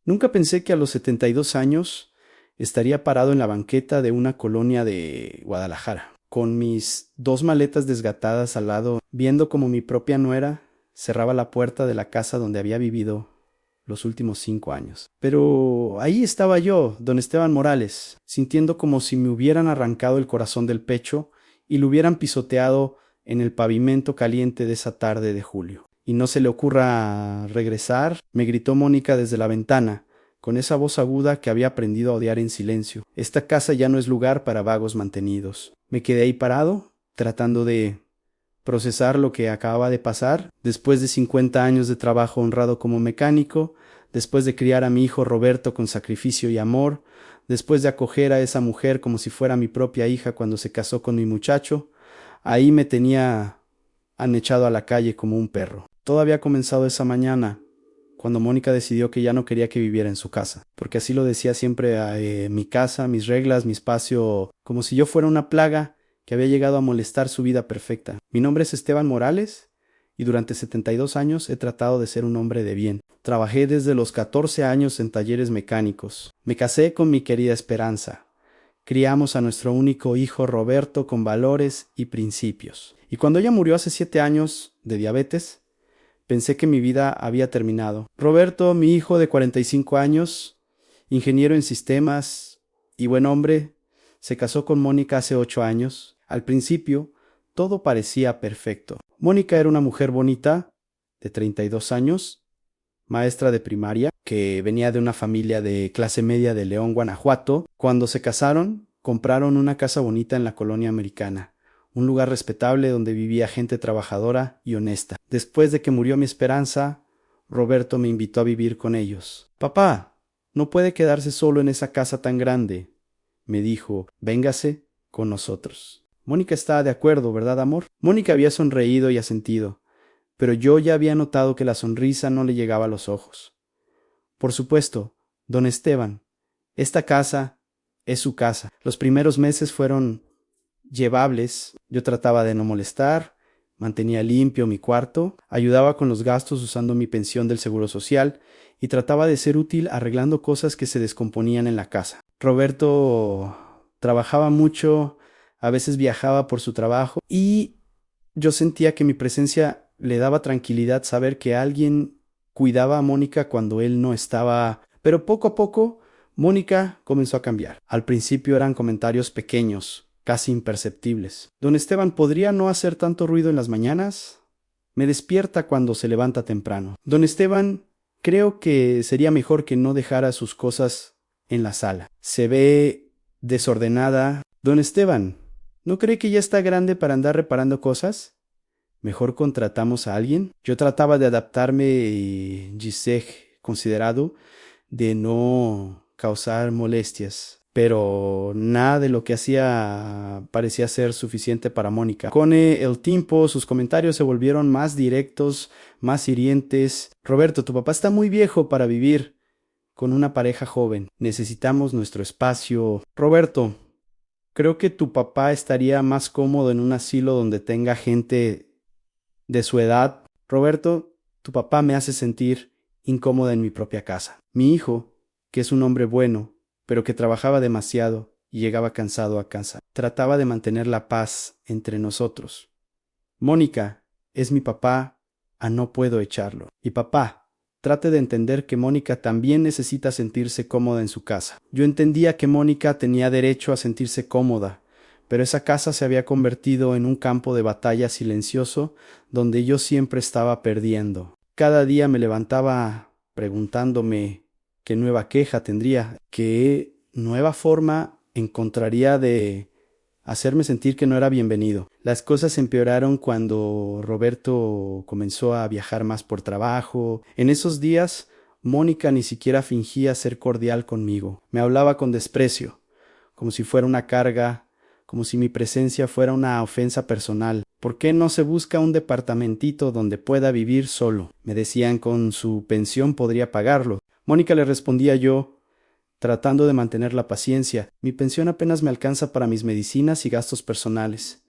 Nunca pensé que a los 72 años estaría parado en la banqueta de una colonia de Guadalajara, con mis dos maletas desgatadas al lado, viendo como mi propia nuera cerraba la puerta de la casa donde había vivido los últimos 5 años. Pero ahí estaba yo, don Esteban Morales, sintiendo como si me hubieran arrancado el corazón del pecho y lo hubieran pisoteado en el pavimento caliente de esa tarde de julio. Y no se le ocurra regresar, me gritó Mónica desde la ventana, con esa voz aguda que había aprendido a odiar en silencio. Esta casa ya no es lugar para vagos mantenidos. Me quedé ahí parado, tratando de procesar lo que acababa de pasar, después de 50 años de trabajo honrado como mecánico, después de criar a mi hijo Roberto con sacrificio y amor, después de acoger a esa mujer como si fuera mi propia hija cuando se casó con mi muchacho. Ahí me tenía echado a la calle como un perro. Todo había comenzado esa mañana, cuando Mónica decidió que ya no quería que viviera en su casa, porque así lo decía siempre, mi casa, mis reglas, mi espacio, como si yo fuera una plaga que había llegado a molestar su vida perfecta. Mi nombre es Esteban Morales y durante 72 años he tratado de ser un hombre de bien. Trabajé desde los 14 años en talleres mecánicos. Me casé con mi querida Esperanza. Criamos a nuestro único hijo Roberto con valores y principios. Y cuando ella murió hace 7 años de diabetes, pensé que mi vida había terminado. Roberto, mi hijo de 45 años, ingeniero en sistemas y buen hombre, se casó con Mónica hace 8 años. Al principio, todo parecía perfecto. Mónica era una mujer bonita, de 32 años, maestra de primaria, que venía de una familia de clase media de León, Guanajuato. Cuando se casaron, compraron una casa bonita en la colonia americana, un lugar respetable donde vivía gente trabajadora y honesta. Después de que murió mi Esperanza, Roberto me invitó a vivir con ellos. Papá, no puede quedarse solo en esa casa tan grande, me dijo, véngase con nosotros. Mónica estaba de acuerdo, ¿verdad, amor? Mónica había sonreído y asentido, pero yo ya había notado que la sonrisa no le llegaba a los ojos. Por supuesto, don Esteban, esta casa es su casa. Los primeros meses fueron llevables. Yo trataba de no molestar, mantenía limpio mi cuarto, ayudaba con los gastos usando mi pensión del Seguro Social y trataba de ser útil arreglando cosas que se descomponían en la casa. Roberto trabajaba mucho, a veces viajaba por su trabajo y yo sentía que mi presencia le daba tranquilidad saber que alguien cuidaba a Mónica cuando él no estaba. Pero poco a poco, Mónica comenzó a cambiar. Al principio eran comentarios pequeños, casi imperceptibles. Don Esteban, ¿podría no hacer tanto ruido en las mañanas? Me despierta cuando se levanta temprano. Don Esteban, creo que sería mejor que no dejara sus cosas en la sala. Se ve desordenada. Don Esteban, ¿no cree que ya está grande para andar reparando cosas? Mejor contratamos a alguien. Yo trataba de adaptarme y Giselle considerado de no causar molestias, pero nada de lo que hacía parecía ser suficiente para Mónica. Con el tiempo sus comentarios se volvieron más directos, más hirientes. Roberto, tu papá está muy viejo para vivir con una pareja joven. Necesitamos nuestro espacio. Roberto, creo que tu papá estaría más cómodo en un asilo donde tenga gente de su edad. Roberto, tu papá me hace sentir incómoda en mi propia casa. Mi hijo, que es un hombre bueno, pero que trabajaba demasiado y llegaba cansado a casa, trataba de mantener la paz entre nosotros. Mónica es mi papá, no puedo echarlo. Y papá, trate de entender que Mónica también necesita sentirse cómoda en su casa. Yo entendía que Mónica tenía derecho a sentirse cómoda, pero esa casa se había convertido en un campo de batalla silencioso donde yo siempre estaba perdiendo. Cada día me levantaba preguntándome qué nueva queja tendría, qué nueva forma encontraría de hacerme sentir que no era bienvenido. Las cosas empeoraron cuando Roberto comenzó a viajar más por trabajo. En esos días, Mónica ni siquiera fingía ser cordial conmigo. Me hablaba con desprecio, como si fuera una carga, como si mi presencia fuera una ofensa personal. ¿Por qué no se busca un departamentito donde pueda vivir solo? Me decían con su pensión podría pagarlo. Mónica le respondía yo, tratando de mantener la paciencia. Mi pensión apenas me alcanza para mis medicinas y gastos personales.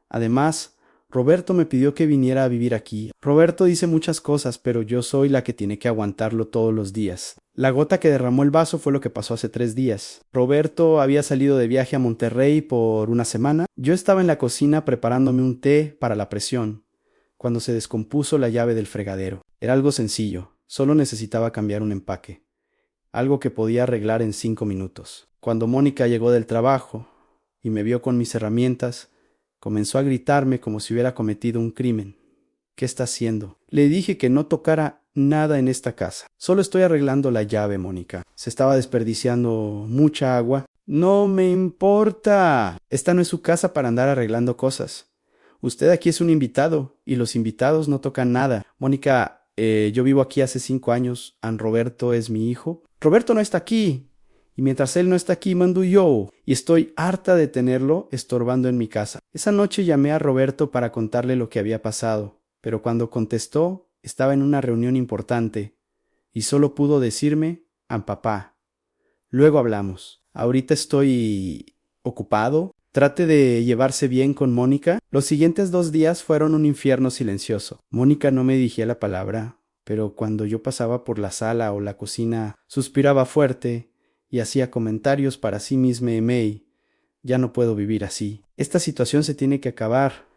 Además, Roberto me pidió que viniera a vivir aquí. Roberto dice muchas cosas, pero yo soy la que tiene que aguantarlo todos los días. La gota que derramó el vaso fue lo que pasó hace 3 días. Roberto había salido de viaje a Monterrey por una semana. Yo estaba en la cocina preparándome un té para la presión, cuando se descompuso la llave del fregadero. Era algo sencillo, solo necesitaba cambiar un empaque. Algo que podía arreglar en 5 minutos. Cuando Mónica llegó del trabajo y me vio con mis herramientas, comenzó a gritarme como si hubiera cometido un crimen. ¿Qué está haciendo? Le dije que no tocara nada en esta casa. Solo estoy arreglando la llave, Mónica. Se estaba desperdiciando mucha agua. No me importa. Esta no es su casa para andar arreglando cosas. Usted aquí es un invitado y los invitados no tocan nada. Mónica, yo vivo aquí hace 5 años. Roberto es mi hijo. Roberto no está aquí. Y mientras él no está aquí, mando yo. Y estoy harta de tenerlo estorbando en mi casa. Esa noche llamé a Roberto para contarle lo que había pasado, pero cuando contestó, estaba en una reunión importante y solo pudo decirme, papá. Luego hablamos. Ahorita estoy ocupado. Trate de llevarse bien con Mónica. Los siguientes 2 días fueron un infierno silencioso. Mónica no me dirigía la palabra, pero cuando yo pasaba por la sala o la cocina, suspiraba fuerte y hacía comentarios para sí misma y May. Ya no puedo vivir así. Esta situación se tiene que acabar.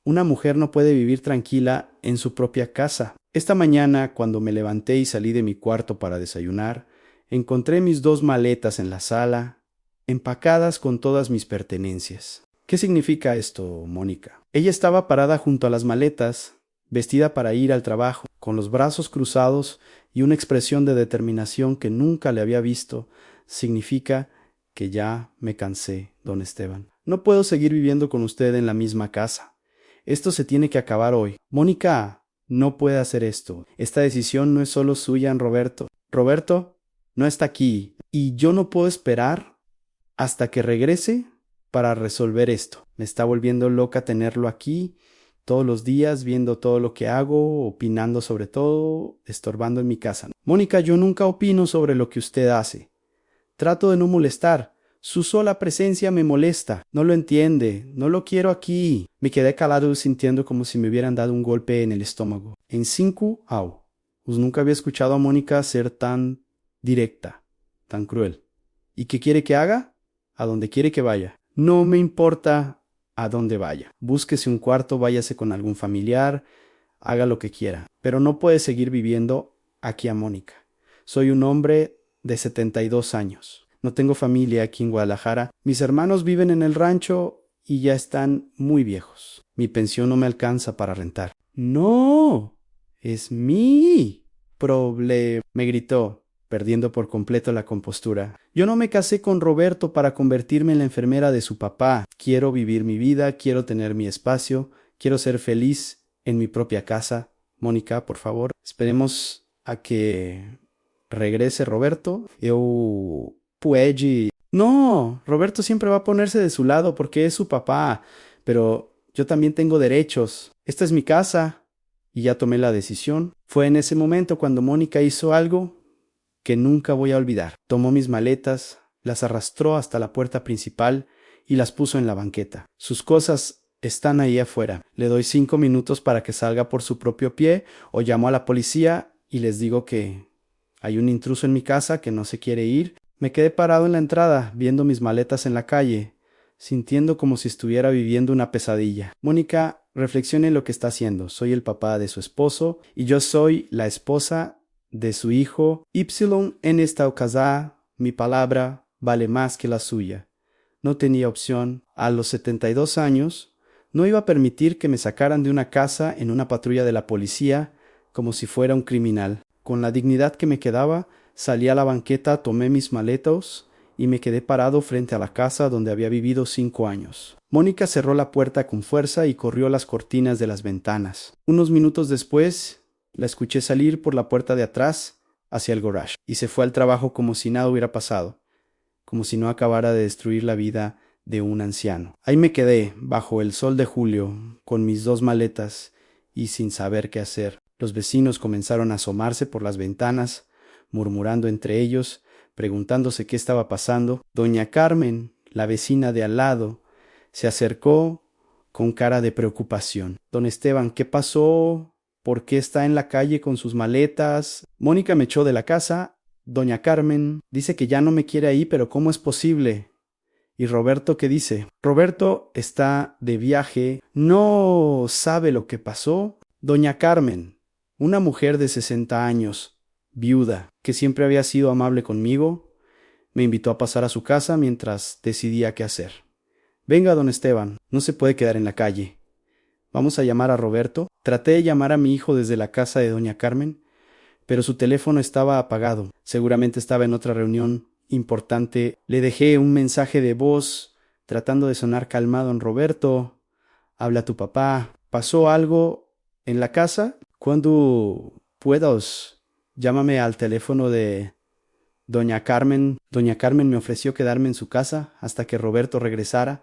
Una mujer no puede vivir tranquila en su propia casa. Esta mañana, cuando me levanté y salí de mi cuarto para desayunar, encontré mis 2 maletas en la sala, empacadas con todas mis pertenencias. ¿Qué significa esto, Mónica? Ella estaba parada junto a las maletas, vestida para ir al trabajo, con los brazos cruzados y una expresión de determinación que nunca le había visto. Significa que ya me cansé, don Esteban. No puedo seguir viviendo con usted en la misma casa. Esto se tiene que acabar hoy. Mónica, no puede hacer esto. Esta decisión no es solo suya, Roberto. Roberto no está aquí y yo no puedo esperar hasta que regrese para resolver esto. Me está volviendo loca tenerlo aquí todos los días, viendo todo lo que hago, opinando sobre todo, estorbando en mi casa. Mónica, yo nunca opino sobre lo que usted hace. Trato de no molestar. Su sola presencia me molesta. No lo entiende. No lo quiero aquí. Me quedé calado sintiendo como si me hubieran dado un golpe en el estómago. En 5 Pues nunca había escuchado a Mónica ser tan directa, tan cruel. ¿Y qué quiere que haga? A donde quiere que vaya. No me importa a dónde vaya. Búsquese un cuarto, váyase con algún familiar, haga lo que quiera. Pero no puede seguir viviendo aquí a Mónica. Soy un hombre de 72 años. No tengo familia aquí en Guadalajara. Mis hermanos viven en el rancho y ya están muy viejos. Mi pensión no me alcanza para rentar. No, es mi problema, me gritó, perdiendo por completo la compostura. Yo no me casé con Roberto para convertirme en la enfermera de su papá. Quiero vivir mi vida, quiero tener mi espacio, quiero ser feliz en mi propia casa. Mónica, por favor, esperemos a que regrese Roberto. Eu puede. No, Roberto siempre va a ponerse de su lado porque es su papá, pero yo también tengo derechos. Esta es mi casa y ya tomé la decisión. Fue en ese momento cuando Mónica hizo algo que nunca voy a olvidar. Tomó mis maletas, las arrastró hasta la puerta principal y las puso en la banqueta. Sus cosas están ahí afuera. Le doy 5 minutos para que salga por su propio pie o llamo a la policía y les digo que hay un intruso en mi casa que no se quiere ir. Me quedé parado en la entrada, viendo mis maletas en la calle, sintiendo como si estuviera viviendo una pesadilla. Mónica, reflexione en lo que está haciendo. Soy el papá de su esposo y yo soy la esposa de su hijo. Y en esta ocasión, mi palabra vale más que la suya. No tenía opción. A los 72 años, no iba a permitir que me sacaran de una casa en una patrulla de la policía como si fuera un criminal. Con la dignidad que me quedaba, salí a la banqueta, tomé mis maletas y me quedé parado frente a la casa donde había vivido 5 años. Mónica cerró la puerta con fuerza y corrió las cortinas de las ventanas. Unos minutos después, la escuché salir por la puerta de atrás hacia el garage y se fue al trabajo como si nada hubiera pasado, como si no acabara de destruir la vida de un anciano. Ahí me quedé, bajo el sol de julio, con mis 2 maletas y sin saber qué hacer. Los vecinos comenzaron a asomarse por las ventanas, murmurando entre ellos, preguntándose qué estaba pasando. Doña Carmen, la vecina de al lado, se acercó con cara de preocupación. Don Esteban, ¿qué pasó? ¿Por qué está en la calle con sus maletas? Mónica me echó de la casa. Doña Carmen dice que ya no me quiere ahí, pero ¿cómo es posible? ¿Y Roberto qué dice? Roberto está de viaje, no sabe lo que pasó. Doña Carmen, una mujer de 60 años, viuda, que siempre había sido amable conmigo, me invitó a pasar a su casa mientras decidía qué hacer. Venga, don Esteban, no se puede quedar en la calle. Vamos a llamar a Roberto. Traté de llamar a mi hijo desde la casa de doña Carmen, pero su teléfono estaba apagado. Seguramente estaba en otra reunión importante. Le dejé un mensaje de voz tratando de sonar calmado en Roberto. Habla tu papá. ¿Pasó algo en la casa? Cuando puedas, llámame al teléfono de doña Carmen. Doña Carmen me ofreció quedarme en su casa hasta que Roberto regresara,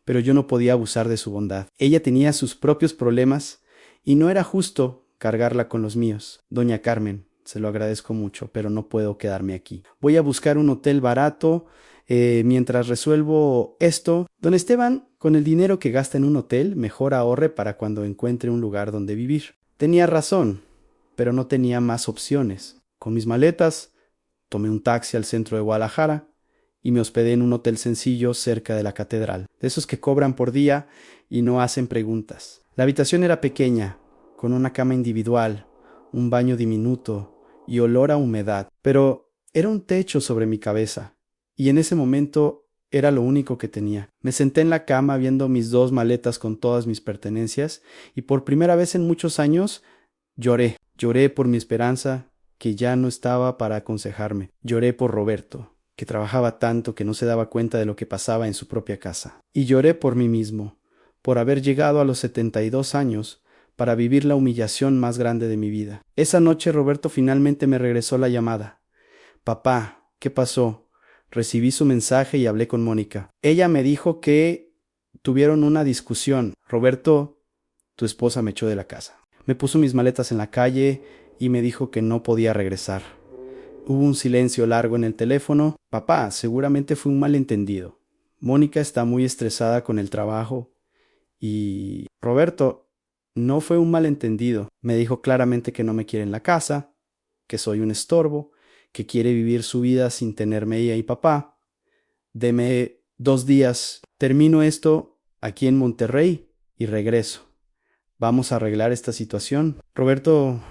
pero yo no podía abusar de su bondad. Ella tenía sus propios problemas y no era justo cargarla con los míos. Doña Carmen, se lo agradezco mucho, pero no puedo quedarme aquí. Voy a buscar un hotel barato. Mientras resuelvo esto, don Esteban, con el dinero que gasta en un hotel, mejor ahorre para cuando encuentre un lugar donde vivir. Tenía razón, pero no tenía más opciones. Con mis maletas, tomé un taxi al centro de Guadalajara y me hospedé en un hotel sencillo cerca de la catedral, de esos que cobran por día y no hacen preguntas. La habitación era pequeña, con una cama individual, un baño diminuto y olor a humedad, pero era un techo sobre mi cabeza, y en ese momento era lo único que tenía. Me senté en la cama viendo mis 2 maletas con todas mis pertenencias, y por primera vez en muchos años lloré. Lloré por mi esperanza, que ya no estaba para aconsejarme. Lloré por Roberto, que trabajaba tanto que no se daba cuenta de lo que pasaba en su propia casa. Y lloré por mí mismo, por haber llegado a los 72 años para vivir la humillación más grande de mi vida. Esa noche Roberto finalmente me regresó la llamada. Papá, ¿qué pasó? Recibí su mensaje y hablé con Mónica. Ella me dijo que tuvieron una discusión. Roberto, tu esposa me echó de la casa. Me puso mis maletas en la calle y me dijo que no podía regresar. Hubo un silencio largo en el teléfono. Papá, seguramente fue un malentendido. Mónica está muy estresada con el trabajo. Y Roberto, no fue un malentendido. Me dijo claramente que no me quiere en la casa, que soy un estorbo, que quiere vivir su vida sin tenerme ella y papá. Deme 2 días. Termino esto aquí en Monterrey y regreso. Vamos a arreglar esta situación. Roberto,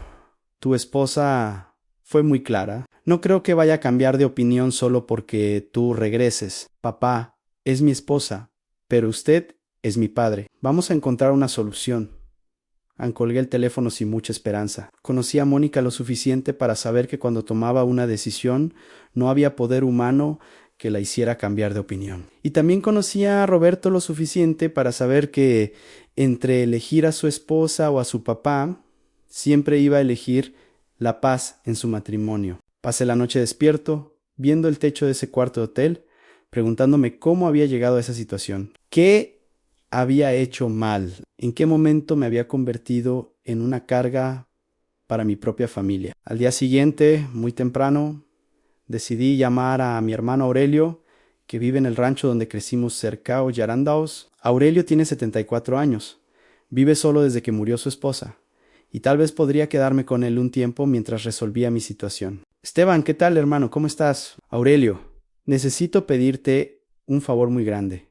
tu esposa fue muy clara. No creo que vaya a cambiar de opinión solo porque tú regreses. Papá, es mi esposa, pero usted es mi padre. Vamos a encontrar una solución. Colgué el teléfono sin mucha esperanza. Conocí a Mónica lo suficiente para saber que cuando tomaba una decisión no había poder humano que la hiciera cambiar de opinión. Y también conocí a Roberto lo suficiente para saber que entre elegir a su esposa o a su papá, siempre iba a elegir la paz en su matrimonio. Pasé la noche despierto, viendo el techo de ese cuarto de hotel, preguntándome cómo había llegado a esa situación. ¿Qué había hecho mal? ¿En qué momento me había convertido en una carga para mi propia familia? Al día siguiente, muy temprano, decidí llamar a mi hermano Aurelio, que vive en el rancho donde crecimos cerca de Yarandaos. Aurelio tiene 74 años. Vive solo desde que murió su esposa, y tal vez podría quedarme con él un tiempo mientras resolvía mi situación. Esteban, ¿qué tal, hermano? ¿Cómo estás? Aurelio, necesito pedirte un favor muy grande.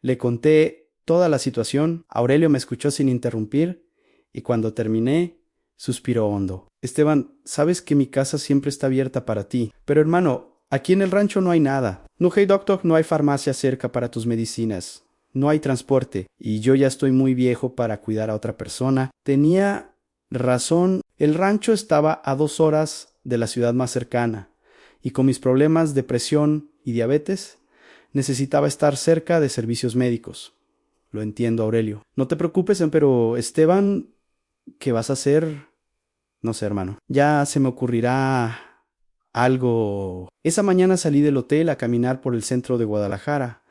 Le conté toda la situación. Aurelio me escuchó sin interrumpir, y cuando terminé, suspiró hondo. Esteban, sabes que mi casa siempre está abierta para ti, pero hermano, aquí en el rancho no hay nada. No, hey doctor, no hay farmacia cerca para tus medicinas. No hay transporte, y yo ya estoy muy viejo para cuidar a otra persona. Tenía razón. El rancho estaba a 2 horas de la ciudad más cercana, y con mis problemas de presión y diabetes, necesitaba estar cerca de servicios médicos. Lo entiendo, Aurelio. No te preocupes, pero Esteban, ¿qué vas a hacer? No sé, hermano. Ya se me ocurrirá algo. Esa mañana salí del hotel a caminar por el centro de Guadalajara,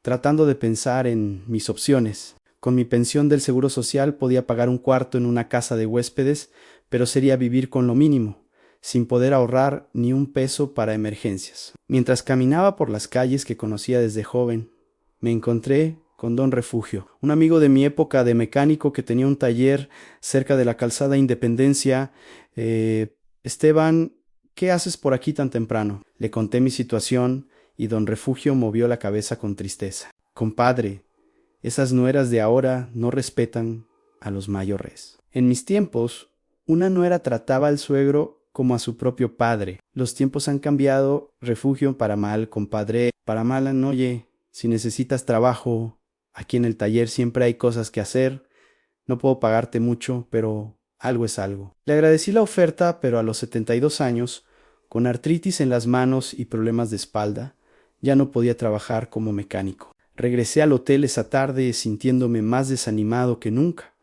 tratando de pensar en mis opciones. Con mi pensión del Seguro Social podía pagar un cuarto en una casa de huéspedes, pero sería vivir con lo mínimo, sin poder ahorrar ni un peso para emergencias. Mientras caminaba por las calles que conocía desde joven, me encontré con don Refugio, un amigo de mi época de mecánico que tenía un taller cerca de la calzada Independencia. Esteban, ¿qué haces por aquí tan temprano? Le conté mi situación y don Refugio movió la cabeza con tristeza. Compadre, esas nueras de ahora no respetan a los mayores. En mis tiempos, una nuera trataba al suegro como a su propio padre. Los tiempos han cambiado, Refugio, para mal, compadre. Para mal, no, oye, si necesitas trabajo, aquí en el taller siempre hay cosas que hacer. No puedo pagarte mucho, pero algo es algo. Le agradecí la oferta, pero a los 72 años, con artritis en las manos y problemas de espalda, ya no podía trabajar como mecánico. Regresé al hotel esa tarde sintiéndome más desanimado que nunca.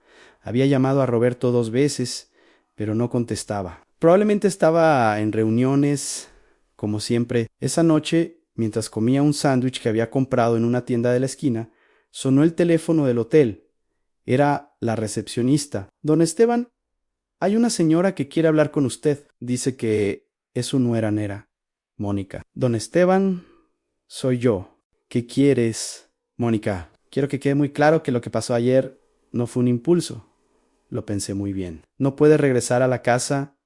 Había llamado a Roberto 2 veces, pero no contestaba. Probablemente estaba en reuniones, como siempre. Esa noche, mientras comía un sándwich que había comprado en una tienda de la esquina, sonó el teléfono del hotel. Era la recepcionista. Don Esteban, hay una señora que quiere hablar con usted. Dice que es su nuera Nera, Mónica. Don Esteban, soy yo. ¿Qué quieres, Mónica? Quiero que quede muy claro que lo que pasó ayer no fue un impulso. Lo pensé muy bien. No puedes regresar a la casa.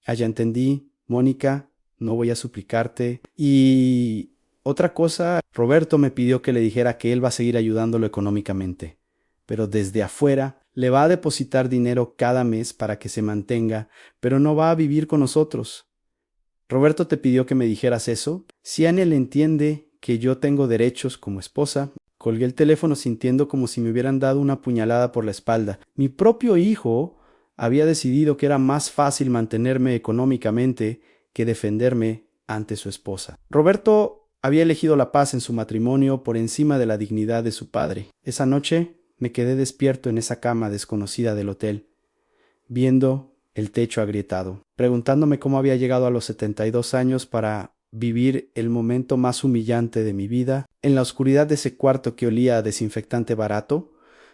Ya entendí, Mónica, no voy a suplicarte. Y otra cosa, Roberto me pidió que le dijera que él va a seguir ayudándolo económicamente, pero desde afuera le va a depositar dinero cada mes para que se mantenga, pero no va a vivir con nosotros. Roberto te pidió que me dijeras eso. Si Anel entiende que yo tengo derechos como esposa. Colgué el teléfono sintiendo como si me hubieran dado una puñalada por la espalda. Mi propio hijo había decidido que era más fácil mantenerme económicamente que defenderme ante su esposa. Roberto había elegido la paz en su matrimonio por encima de la dignidad de su padre. Esa noche me quedé despierto en esa cama desconocida del hotel, viendo el techo agrietado, preguntándome cómo había llegado a los 72 años para vivir el momento más humillante de mi vida. En la oscuridad de ese cuarto que olía a desinfectante barato,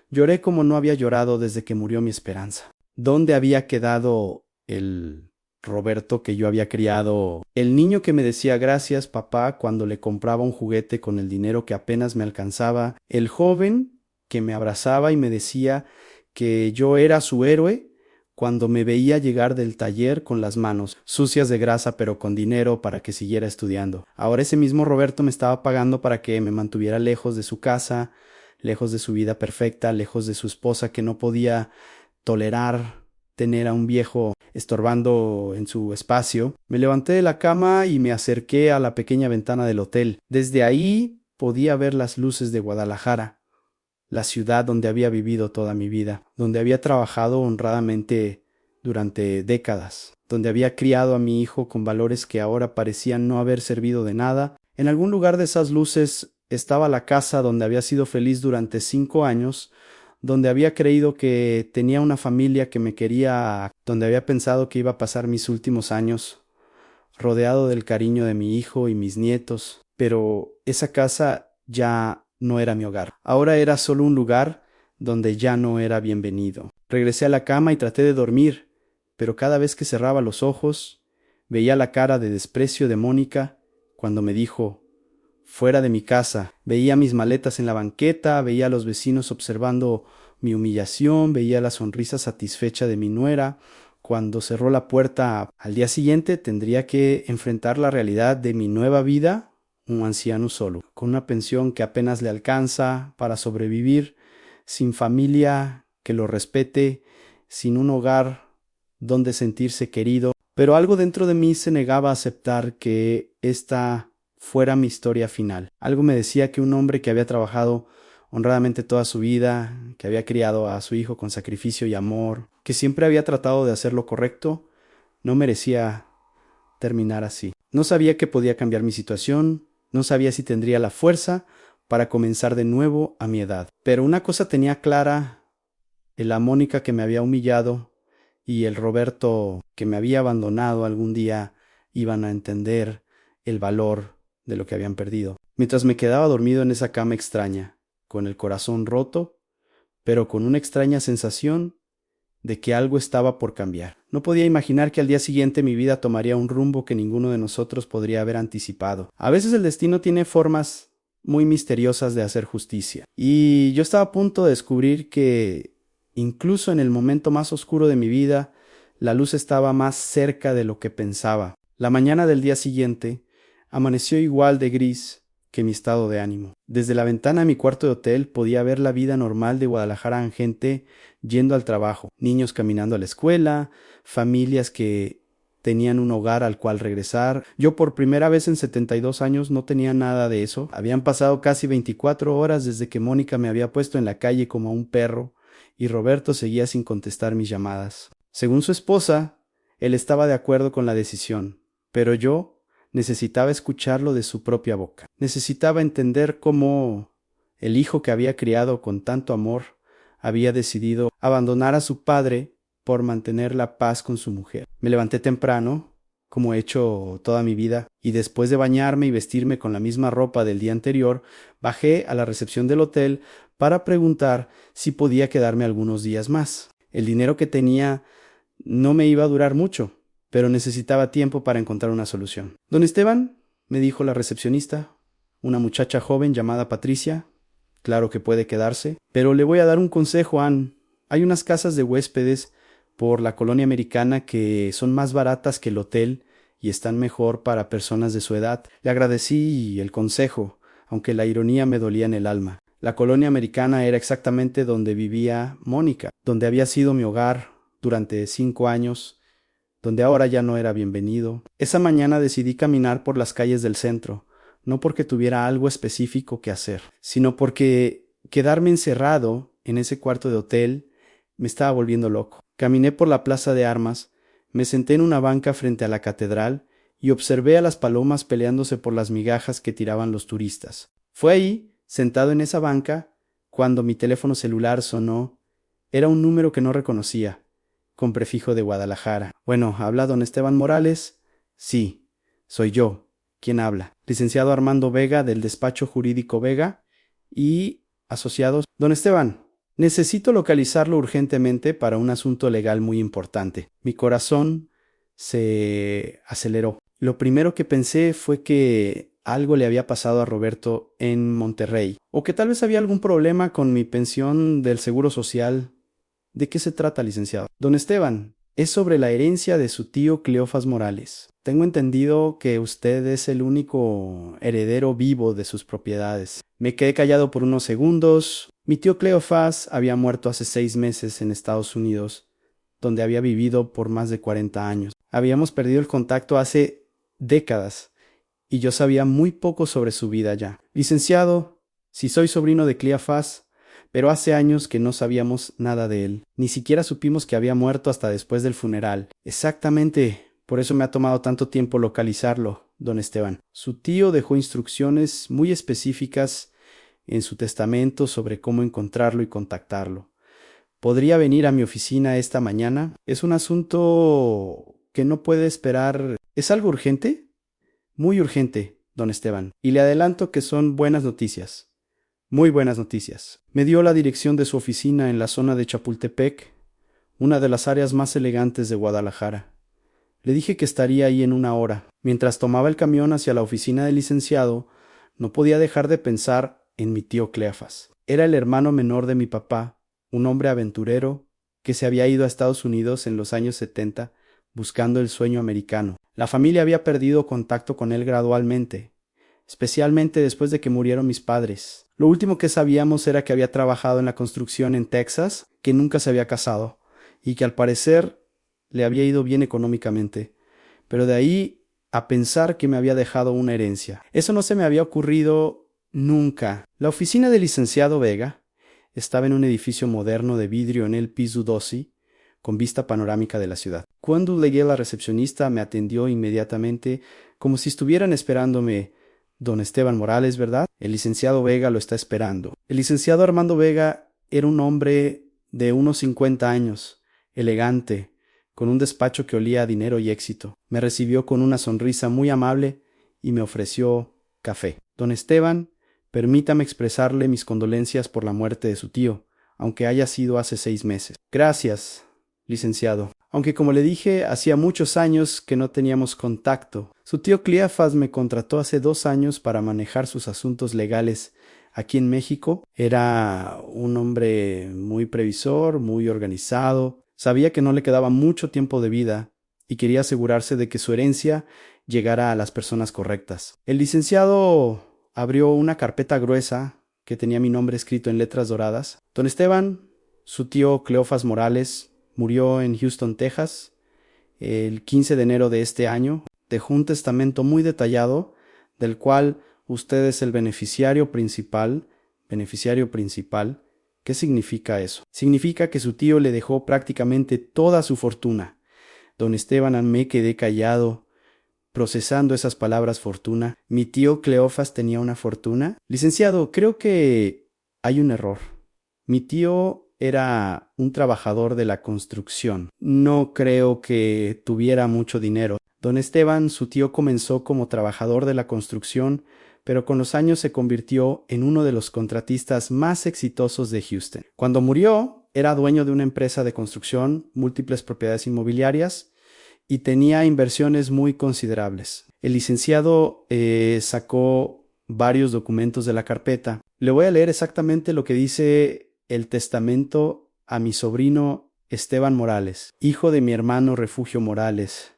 lloré como no había llorado desde que murió mi esperanza. ¿Dónde había quedado el Roberto que yo había criado? El niño que me decía gracias, papá, cuando le compraba un juguete con el dinero que apenas me alcanzaba. El joven que me abrazaba y me decía que yo era su héroe cuando me veía llegar del taller con las manos sucias de grasa pero con dinero para que siguiera estudiando. Ahora ese mismo Roberto me estaba pagando para que me mantuviera lejos de su casa, lejos de su vida perfecta, lejos de su esposa que no podía tolerar tener a un viejo estorbando en su espacio. Me levanté de la cama y me acerqué a la pequeña ventana del hotel. Desde ahí podía ver las luces de Guadalajara, la ciudad donde había vivido toda mi vida, donde había trabajado honradamente durante décadas, donde había criado a mi hijo con valores que ahora parecían no haber servido de nada. En algún lugar de esas luces estaba la casa donde había sido feliz durante 5 años, donde había creído que tenía una familia que me quería, donde había pensado que iba a pasar mis últimos años, rodeado del cariño de mi hijo y mis nietos. Pero esa casa ya no era mi hogar. Ahora era solo un lugar donde ya no era bienvenido. Regresé a la cama y traté de dormir, pero cada vez que cerraba los ojos, veía la cara de desprecio de Mónica cuando me dijo, fuera de mi casa. Veía mis maletas en la banqueta, veía a los vecinos observando mi humillación, veía la sonrisa satisfecha de mi nuera. Cuando cerró la puerta al día siguiente, tendría que enfrentar la realidad de mi nueva vida, un anciano solo, con una pensión que apenas le alcanza para sobrevivir, sin familia que lo respete, sin un hogar donde sentirse querido. Pero algo dentro de mí se negaba a aceptar que esta fuera mi historia final. Algo me decía que un hombre que había trabajado honradamente toda su vida, que había criado a su hijo con sacrificio y amor, que siempre había tratado de hacer lo correcto, no merecía terminar así. No sabía que podía cambiar mi situación, no sabía si tendría la fuerza para comenzar de nuevo a mi edad. Pero una cosa tenía clara, la Mónica que me había humillado y el Roberto que me había abandonado algún día iban a entender el valor de lo que habían perdido. Mientras me quedaba dormido en esa cama extraña, con el corazón roto, pero con una extraña sensación de que algo estaba por cambiar. No podía imaginar que al día siguiente mi vida tomaría un rumbo que ninguno de nosotros podría haber anticipado. A veces el destino tiene formas muy misteriosas de hacer justicia. Y yo estaba a punto de descubrir que, incluso en el momento más oscuro de mi vida, la luz estaba más cerca de lo que pensaba. La mañana del día siguiente amaneció igual de gris que mi estado de ánimo. Desde la ventana de mi cuarto de hotel podía ver la vida normal de Guadalajara, en gente yendo al trabajo, niños caminando a la escuela, familias que tenían un hogar al cual regresar. Yo por primera vez en 72 años no tenía nada de eso. Habían pasado casi 24 horas desde que Mónica me había puesto en la calle como a un perro y Roberto seguía sin contestar mis llamadas. Según su esposa, él estaba de acuerdo con la decisión, pero yo necesitaba escucharlo de su propia boca. Necesitaba entender cómo el hijo que había criado con tanto amor había decidido abandonar a su padre por mantener la paz con su mujer. Me levanté temprano, como he hecho toda mi vida, y después de bañarme y vestirme con la misma ropa del día anterior, bajé a la recepción del hotel para preguntar si podía quedarme algunos días más. El dinero que tenía no me iba a durar mucho, pero necesitaba tiempo para encontrar una solución. Don Esteban, me dijo la recepcionista, una muchacha joven llamada Patricia, claro que puede quedarse, pero le voy a dar un consejo, Ann. Hay unas casas de huéspedes por la colonia americana que son más baratas que el hotel y están mejor para personas de su edad. Le agradecí el consejo, aunque la ironía me dolía en el alma. La colonia americana era exactamente donde vivía Mónica, donde había sido mi hogar durante 5 años, donde ahora ya no era bienvenido. Esa mañana decidí caminar por las calles del centro, no porque tuviera algo específico que hacer, sino porque quedarme encerrado en ese cuarto de hotel me estaba volviendo loco. Caminé por la plaza de armas, me senté en una banca frente a la catedral y observé a las palomas peleándose por las migajas que tiraban los turistas. Fue ahí, sentado en esa banca, cuando mi teléfono celular sonó. Era un número que no reconocía, con prefijo de Guadalajara. Bueno, ¿habla don Esteban Morales? Sí, soy yo. ¿Quién habla? Licenciado Armando Vega, del despacho jurídico Vega y asociados. Don Esteban, necesito localizarlo urgentemente para un asunto legal muy importante. Mi corazón se aceleró. Lo primero que pensé fue que algo le había pasado a Roberto en Monterrey, o que tal vez había algún problema con mi pensión del Seguro Social. ¿De qué se trata, licenciado? Don Esteban, es sobre la herencia de su tío Cleofás Morales. Tengo entendido que usted es el único heredero vivo de sus propiedades. Me quedé callado por unos segundos. Mi tío Cleofás había muerto hace 6 meses en Estados Unidos, donde había vivido por más de 40 años. Habíamos perdido el contacto hace décadas, y yo sabía muy poco sobre su vida ya. Licenciado, si soy sobrino de Cleofás, pero hace años que no sabíamos nada de él. Ni siquiera supimos que había muerto hasta después del funeral. Exactamente, por eso me ha tomado tanto tiempo localizarlo, don Esteban. Su tío dejó instrucciones muy específicas en su testamento sobre cómo encontrarlo y contactarlo. ¿Podría venir a mi oficina esta mañana? Es un asunto que no puede esperar. ¿Es algo urgente? Muy urgente, don Esteban. Y le adelanto que son buenas noticias. Muy buenas noticias. Me dio la dirección de su oficina en la zona de Chapultepec, una de las áreas más elegantes de Guadalajara. Le dije que estaría ahí en 1 hora. Mientras tomaba el camión hacia la oficina del licenciado, no podía dejar de pensar en mi tío Cleofás. Era el hermano menor de mi papá, un hombre aventurero que se había ido a Estados Unidos en los años 70 buscando el sueño americano. La familia había perdido contacto con él gradualmente, especialmente después de que murieron mis padres. Lo último que sabíamos era que había trabajado en la construcción en Texas, que nunca se había casado, y que al parecer le había ido bien económicamente. Pero de ahí a pensar que me había dejado una herencia. Eso no se me había ocurrido nunca. La oficina del licenciado Vega estaba en un edificio moderno de vidrio en el piso 12, con vista panorámica de la ciudad. Cuando llegué a la recepcionista me atendió inmediatamente, como si estuvieran esperándome. Don Esteban Morales, ¿verdad? El licenciado Vega lo está esperando. El licenciado Armando Vega era un hombre de unos 50 años, elegante, con un despacho que olía a dinero y éxito. Me recibió con una sonrisa muy amable y me ofreció café. Don Esteban, permítame expresarle mis condolencias por la muerte de su tío, aunque haya sido hace 6 meses. Gracias, licenciado. aunque como le dije, hacía muchos años que no teníamos contacto. Su tío Cleofás me contrató hace 2 años para manejar sus asuntos legales aquí en México. Era un hombre muy previsor, muy organizado. Sabía que no le quedaba mucho tiempo de vida y quería asegurarse de que su herencia llegara a las personas correctas. El licenciado abrió una carpeta gruesa que tenía mi nombre escrito en letras doradas. Don Esteban, su tío Cleofás Morales, murió en Houston, Texas, el 15 de enero de este año. Dejó un testamento muy detallado, del cual usted es el beneficiario principal. Beneficiario principal. ¿Qué significa eso? Significa que su tío le dejó prácticamente toda su fortuna. Don Esteban, me quedé callado, procesando esas palabras fortuna. ¿Mi tío Cleofás tenía una fortuna? Licenciado, creo que hay un error. Mi tío era un trabajador de la construcción. No creo que tuviera mucho dinero. Don Esteban, su tío, comenzó como trabajador de la construcción, pero con los años se convirtió en uno de los contratistas más exitosos de Houston. Cuando murió, era dueño de una empresa de construcción, múltiples propiedades inmobiliarias, y tenía inversiones muy considerables. El licenciado sacó varios documentos de la carpeta. Le voy a leer exactamente lo que dice el testamento a mi sobrino Esteban Morales, hijo de mi hermano Refugio Morales.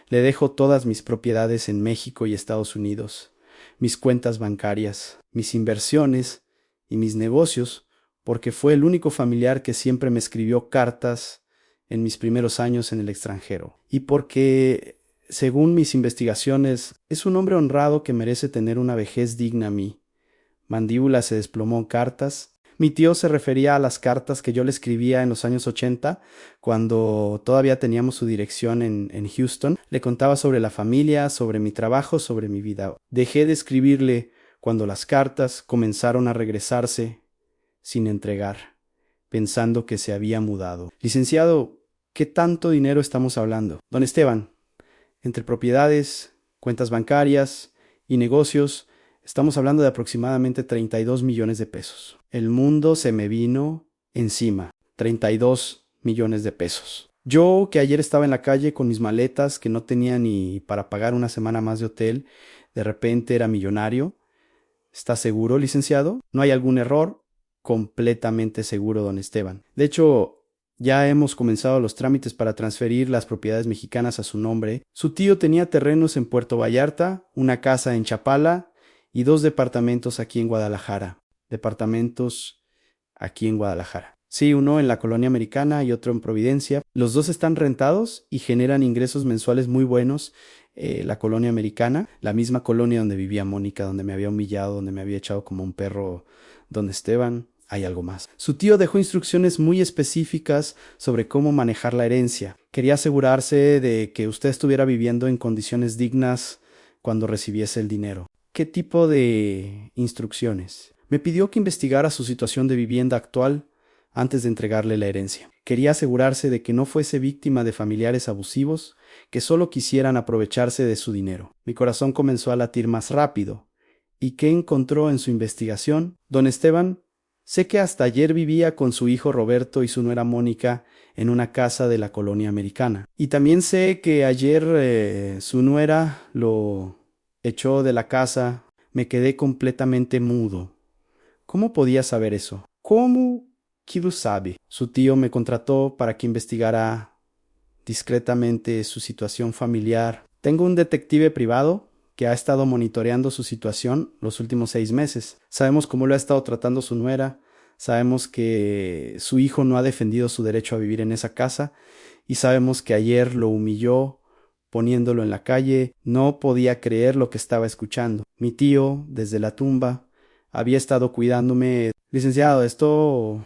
Le dejo todas mis propiedades en México y Estados Unidos, mis cuentas bancarias, mis inversiones y mis negocios, porque fue el único familiar que siempre me escribió cartas en mis primeros años en el extranjero, y porque, según mis investigaciones, es un hombre honrado que merece tener una vejez digna a mí. Mandíbula se desplomó en cartas. Mi tío se refería a las cartas que yo le escribía en los años 80, cuando todavía teníamos su dirección en Houston. Le contaba sobre la familia, sobre mi trabajo, sobre mi vida. Dejé de escribirle cuando las cartas comenzaron a regresarse sin entregar, pensando que se había mudado. Licenciado, ¿qué tanto dinero estamos hablando? Don Esteban, entre propiedades, cuentas bancarias y negocios, estamos hablando de aproximadamente 32 millones de pesos. El mundo se me vino encima. 32 millones de pesos. Yo, que ayer estaba en la calle con mis maletas, que no tenía ni para pagar una semana más de hotel, de repente era millonario. ¿Está seguro, licenciado? ¿No hay algún error? Completamente seguro, don Esteban. De hecho, ya hemos comenzado los trámites para transferir las propiedades mexicanas a su nombre. Su tío tenía terrenos en Puerto Vallarta, una casa en Chapala y 2 departamentos aquí en Guadalajara. Departamentos aquí en Guadalajara. Sí, uno en la Colonia Americana y otro en Providencia. Los dos están rentados y generan ingresos mensuales muy buenos. La Colonia Americana, la misma colonia donde vivía Mónica, donde me había humillado, donde me había echado como un perro don Esteban. Hay algo más. Su tío dejó instrucciones muy específicas sobre cómo manejar la herencia. Quería asegurarse de que usted estuviera viviendo en condiciones dignas cuando recibiese el dinero. ¿Qué tipo de instrucciones? Me pidió que investigara su situación de vivienda actual antes de entregarle la herencia. Quería asegurarse de que no fuese víctima de familiares abusivos que solo quisieran aprovecharse de su dinero. Mi corazón comenzó a latir más rápido. ¿Y qué encontró en su investigación? Don Esteban, sé que hasta ayer vivía con su hijo Roberto y su nuera Mónica en una casa de la Colonia Americana. Y también sé que ayer su nuera lo echó de la casa. Me quedé completamente mudo. ¿Cómo podía saber eso? ¿Cómo que lo sabe? Su tío me contrató para que investigara discretamente su situación familiar. Tengo un detective privado que ha estado monitoreando su situación los últimos 6 meses. Sabemos cómo lo ha estado tratando su nuera. Sabemos que su hijo no ha defendido su derecho a vivir en esa casa. Y sabemos que ayer lo humilló poniéndolo en la calle. No podía creer lo que estaba escuchando. Mi tío, desde la tumba, había estado cuidándome. Licenciado, esto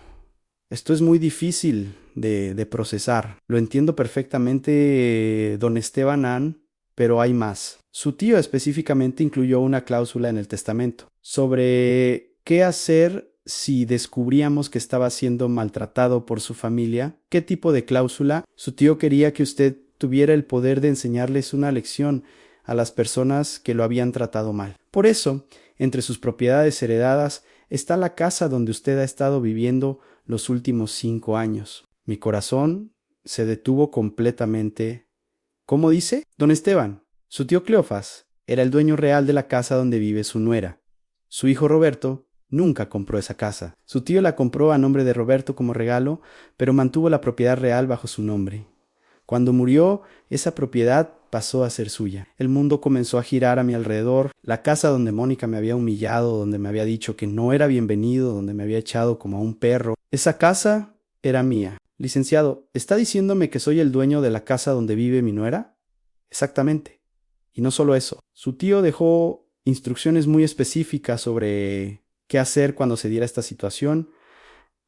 es muy difícil de procesar. Lo entiendo perfectamente, don Esteban An, pero hay más. Su tío específicamente incluyó una cláusula en el testamento sobre qué hacer si descubríamos que estaba siendo maltratado por su familia. ¿Qué tipo de cláusula? Su tío quería que usted tuviera el poder de enseñarles una lección a las personas que lo habían tratado mal. Por eso, entre sus propiedades heredadas está la casa donde usted ha estado viviendo los últimos 5 años. Mi corazón se detuvo completamente. ¿Cómo dice? Don Esteban, su tío Cleofás era el dueño real de la casa donde vive su nuera. Su hijo Roberto nunca compró esa casa. Su tío la compró a nombre de Roberto como regalo, pero mantuvo la propiedad real bajo su nombre. Cuando murió, esa propiedad pasó a ser suya. El mundo comenzó a girar a mi alrededor. La casa donde Mónica me había humillado, donde me había dicho que no era bienvenido, donde me había echado como a un perro, esa casa era mía. Licenciado, ¿está diciéndome que soy el dueño de la casa donde vive mi nuera? Exactamente. Y no solo eso. Su tío dejó instrucciones muy específicas sobre qué hacer cuando se diera esta situación.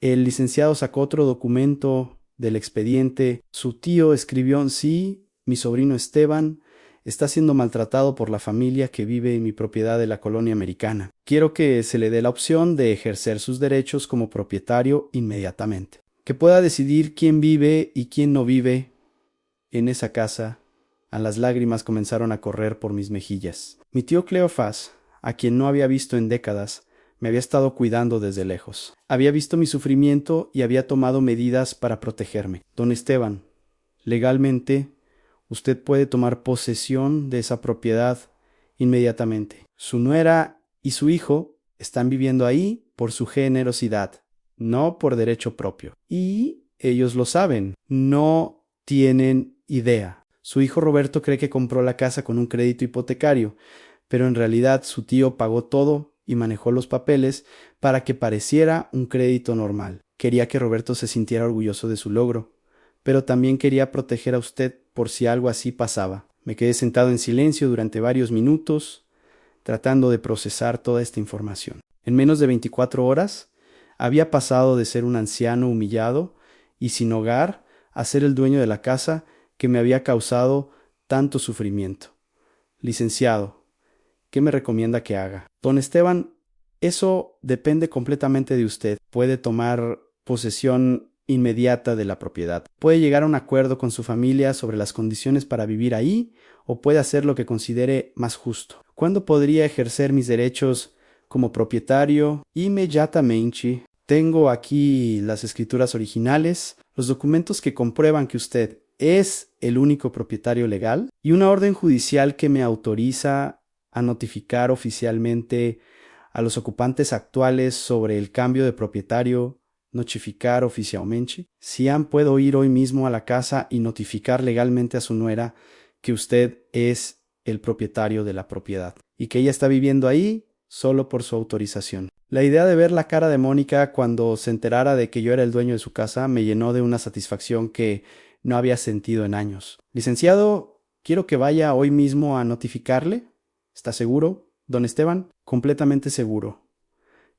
El licenciado sacó otro documento del expediente. Su tío escribió: sí, mi sobrino Esteban está siendo maltratado por la familia que vive en mi propiedad de la colonia americana. Quiero que se le dé la opción de ejercer sus derechos como propietario inmediatamente. Que pueda decidir quién vive y quién no vive en esa casa. A las lágrimas comenzaron a correr por mis mejillas. Mi tío Cleofás, a quien no había visto en décadas, me había estado cuidando desde lejos. Había visto mi sufrimiento y había tomado medidas para protegerme. Don Esteban, legalmente, usted puede tomar posesión de esa propiedad inmediatamente. Su nuera y su hijo están viviendo ahí por su generosidad, no por derecho propio. Y ellos lo saben, no tienen idea. Su hijo Roberto cree que compró la casa con un crédito hipotecario, pero en realidad su tío pagó todo y manejó los papeles para que pareciera un crédito normal. Quería que Roberto se sintiera orgulloso de su logro, pero también quería proteger a usted por si algo así pasaba. Me quedé sentado en silencio durante varios minutos, tratando de procesar toda esta información. En menos de 24 horas, había pasado de ser un anciano humillado y sin hogar a ser el dueño de la casa que me había causado tanto sufrimiento. Licenciado, ¿qué me recomienda que haga? Don Esteban, eso depende completamente de usted. Puede tomar posesión inmediata de la propiedad. Puede llegar a un acuerdo con su familia sobre las condiciones para vivir ahí, o puede hacer lo que considere más justo. ¿Cuándo podría ejercer mis derechos como propietario? Inmediatamente. Tengo aquí las escrituras originales, los documentos que comprueban que usted es el único propietario legal y una orden judicial que me autoriza a notificar oficialmente a los ocupantes actuales sobre el cambio de propietario, notificar oficialmente. Sian, puedo ir hoy mismo a la casa y notificar legalmente a su nuera que usted es el propietario de la propiedad y que ella está viviendo ahí solo por su autorización. La idea de ver la cara de Mónica cuando se enterara de que yo era el dueño de su casa me llenó de una satisfacción que no había sentido en años. Licenciado, quiero que vaya hoy mismo a notificarle. ¿Está seguro, don Esteban? Completamente seguro.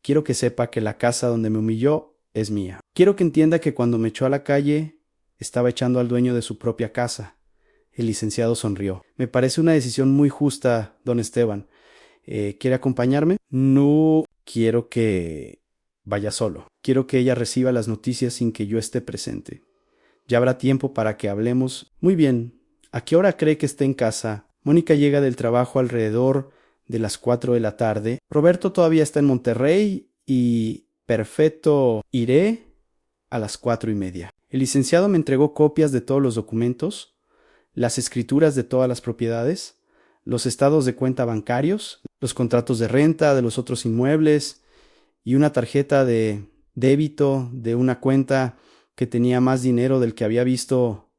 Quiero que sepa que la casa donde me humilló es mía. Quiero que entienda que cuando me echó a la calle, estaba echando al dueño de su propia casa. El licenciado sonrió. Me parece una decisión muy justa, don Esteban. ¿Quiere acompañarme? No quiero que vaya solo. Quiero que ella reciba las noticias sin que yo esté presente. Ya habrá tiempo para que hablemos. Muy bien. ¿A qué hora cree que esté en casa? Mónica llega del trabajo alrededor de las 4 de la tarde. Roberto todavía está en Monterrey y perfecto, iré a las 4:30. El licenciado me entregó copias de todos los documentos, las escrituras de todas las propiedades, los estados de cuenta bancarios, los contratos de renta de los otros inmuebles y una tarjeta de débito de una cuenta que tenía más dinero del que había visto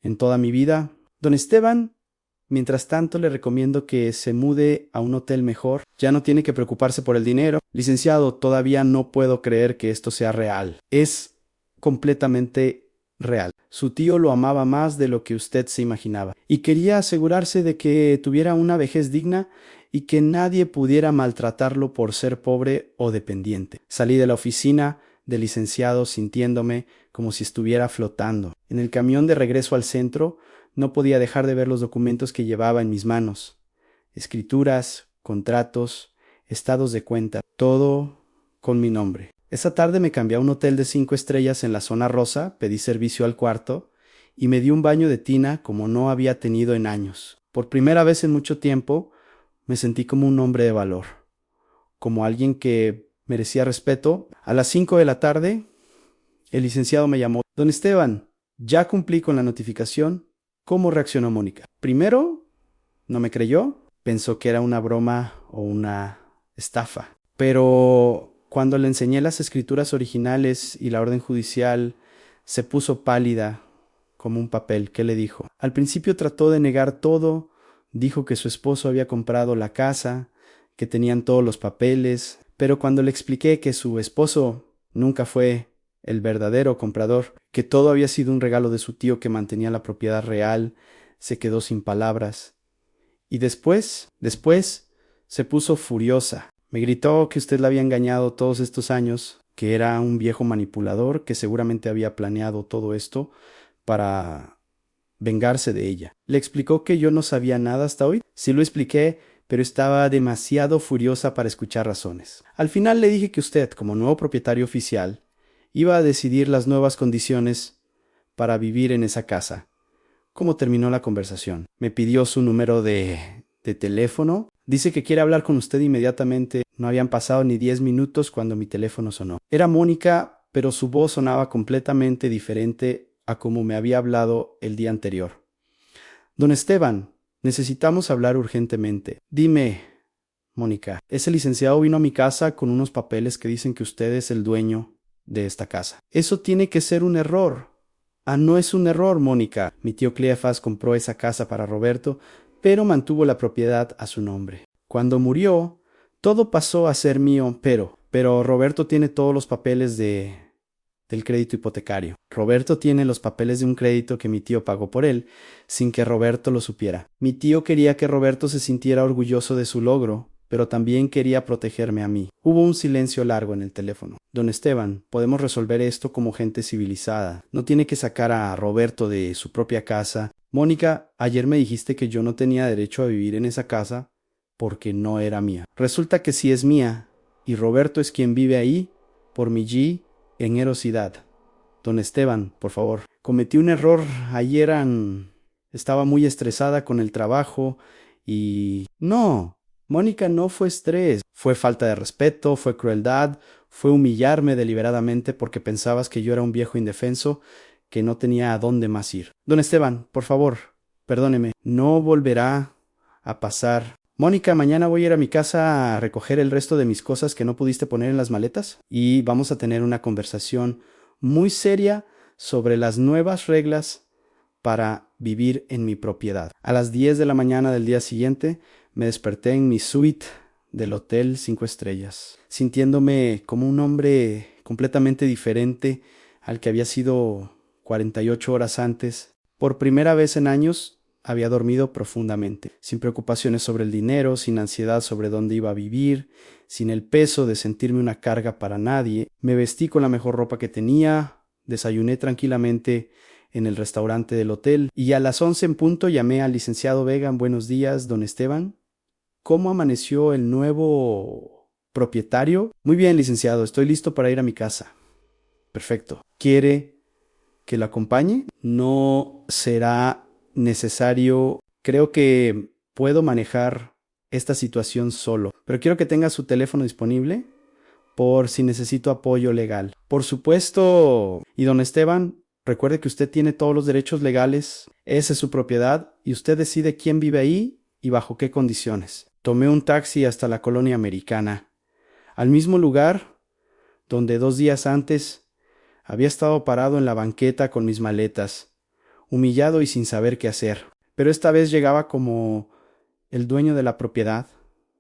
en toda mi vida. Don Esteban, mientras tanto, le recomiendo que se mude a un hotel mejor. Ya no tiene que preocuparse por el dinero. Licenciado, todavía no puedo creer que esto sea real. Es completamente real. Su tío lo amaba más de lo que usted se imaginaba y quería asegurarse de que tuviera una vejez digna y que nadie pudiera maltratarlo por ser pobre o dependiente. Salí de la oficina del licenciado sintiéndome como si estuviera flotando. En el camión de regreso al centro no podía dejar de ver los documentos que llevaba en mis manos. Escrituras, contratos, estados de cuenta, todo con mi nombre. Esa tarde me cambié a un hotel de 5 estrellas en la zona rosa, pedí servicio al cuarto y me di un baño de tina como no había tenido en años. Por primera vez en mucho tiempo me sentí como un hombre de valor, como alguien que merecía respeto. A las 5 de la tarde, el licenciado me llamó. Don Esteban, Ya cumplí con la notificación. ¿Cómo reaccionó Mónica? Primero, no me creyó, pensó que era una broma o una estafa. Pero cuando le enseñé las escrituras originales y la orden judicial, se puso pálida como un papel. ¿Qué le dijo? Al principio trató de negar todo, dijo que su esposo había comprado la casa, que tenían todos los papeles, pero cuando le expliqué que su esposo nunca fue el verdadero comprador, que todo había sido un regalo de su tío que mantenía la propiedad real, se quedó sin palabras. Y después, se puso furiosa. Me gritó que usted la había engañado todos estos años, que era un viejo manipulador, que seguramente había planeado todo esto para vengarse de ella. Le explicó que yo no sabía nada hasta hoy. Sí lo expliqué, pero estaba demasiado furiosa para escuchar razones. Al final le dije que usted, como nuevo propietario oficial, iba a decidir las nuevas condiciones para vivir en esa casa. ¿Cómo terminó la conversación? Me pidió su número de teléfono. Dice que quiere hablar con usted inmediatamente. No habían pasado ni 10 minutos cuando mi teléfono sonó. Era Mónica, pero su voz sonaba completamente diferente a como me había hablado el día anterior. Don Esteban, necesitamos hablar urgentemente. Dime, Mónica, ese licenciado vino a mi casa con unos papeles que dicen que usted es el dueño de esta casa. Eso tiene que ser un error. Ah, no es un error, Mónica. Mi tío Cleofás compró esa casa para Roberto, pero mantuvo la propiedad a su nombre. Cuando murió, todo pasó a ser mío, pero Roberto tiene todos los papeles del crédito hipotecario. Roberto tiene los papeles de un crédito que mi tío pagó por él, sin que Roberto lo supiera. Mi tío quería que Roberto se sintiera orgulloso de su logro, pero también quería protegerme a mí. Hubo un silencio largo en el teléfono. Don Esteban, podemos resolver esto como gente civilizada. No tiene que sacar a Roberto de su propia casa. Mónica, ayer me dijiste que yo no tenía derecho a vivir en esa casa porque no era mía. Resulta que sí es mía, y Roberto es quien vive ahí por mi generosidad. Don Esteban, por favor. Cometí un error ayer. Estaba muy estresada con el trabajo y... No, Mónica, no fue estrés. Fue falta de respeto, fue crueldad, fue humillarme deliberadamente porque pensabas que yo era un viejo indefenso que no tenía a dónde más ir. Don Esteban, por favor, perdóneme. No volverá a pasar. Mónica, mañana voy a ir a mi casa a recoger el resto de mis cosas que no pudiste poner en las maletas y vamos a tener una conversación muy seria sobre las nuevas reglas para vivir en mi propiedad. A las 10 de la mañana del día siguiente me desperté en mi suite del Hotel 5 Estrellas, sintiéndome como un hombre completamente diferente al que había sido 48 horas antes. Por primera vez en años había dormido profundamente, sin preocupaciones sobre el dinero, sin ansiedad sobre dónde iba a vivir, sin el peso de sentirme una carga para nadie. Me vestí con la mejor ropa que tenía, desayuné tranquilamente en el restaurante del hotel y a las 11 en punto llamé al licenciado Vega. Buenos días, don Esteban. ¿Cómo amaneció el nuevo propietario? Muy bien, licenciado, estoy listo para ir a mi casa. Perfecto. ¿Quiere que lo acompañe? No será necesario. Creo que puedo manejar esta situación solo, pero quiero que tenga su teléfono disponible por si necesito apoyo legal. Por supuesto. Y don Esteban, recuerde que usted tiene todos los derechos legales. Esa es su propiedad y usted decide quién vive ahí y bajo qué condiciones. Tomé un taxi hasta la colonia americana, al mismo lugar donde 2 días antes había estado parado en la banqueta con mis maletas, humillado y sin saber qué hacer. Pero esta vez llegaba como el dueño de la propiedad,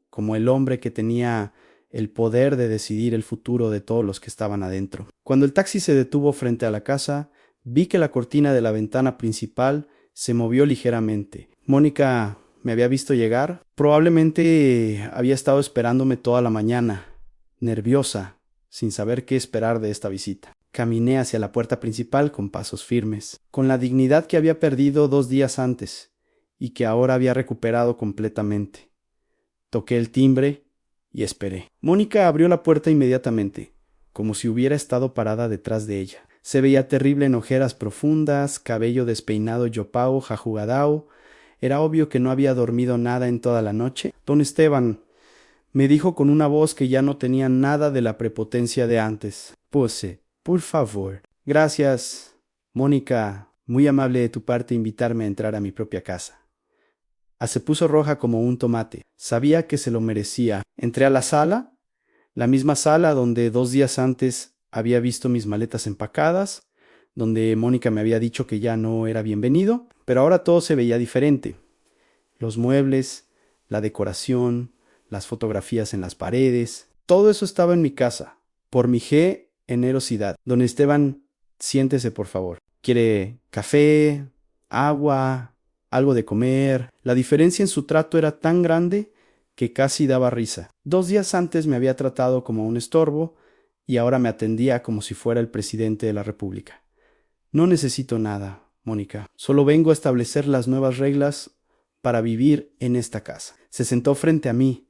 como el hombre que tenía el poder de decidir el futuro de todos los que estaban adentro. Cuando el taxi se detuvo frente a la casa, vi que la cortina de la ventana principal se movió ligeramente. Mónica me había visto llegar. Probablemente había estado esperándome toda la mañana, nerviosa, sin saber qué esperar de esta visita. Caminé hacia la puerta principal con pasos firmes, con la dignidad que había perdido 2 días antes y que ahora había recuperado completamente. Toqué el timbre y esperé. Mónica abrió la puerta inmediatamente, como si hubiera estado parada detrás de ella. Se veía terrible en ojeras profundas, cabello despeinado yopao, jajugadao. Era obvio que no había dormido nada en toda la noche. Don Esteban, me dijo con una voz que ya no tenía nada de la prepotencia de antes. Pose, por favor. Gracias, Mónica. Muy amable de tu parte invitarme a entrar a mi propia casa. Se puso roja como un tomate. Sabía que se lo merecía. Entré a la sala, la misma sala donde 2 días antes había visto mis maletas empacadas, donde Mónica me había dicho que ya no era bienvenido, pero ahora todo se veía diferente. Los muebles, la decoración, las fotografías en las paredes, todo eso estaba en mi casa. Por mi generosidad. Don Esteban, siéntese por favor. ¿Quiere café, agua, algo de comer? La diferencia en su trato era tan grande que casi daba risa. 2 días antes me había tratado como un estorbo y ahora me atendía como si fuera el presidente de la República. No necesito nada, Mónica. Solo vengo a establecer las nuevas reglas para vivir en esta casa. Se sentó frente a mí,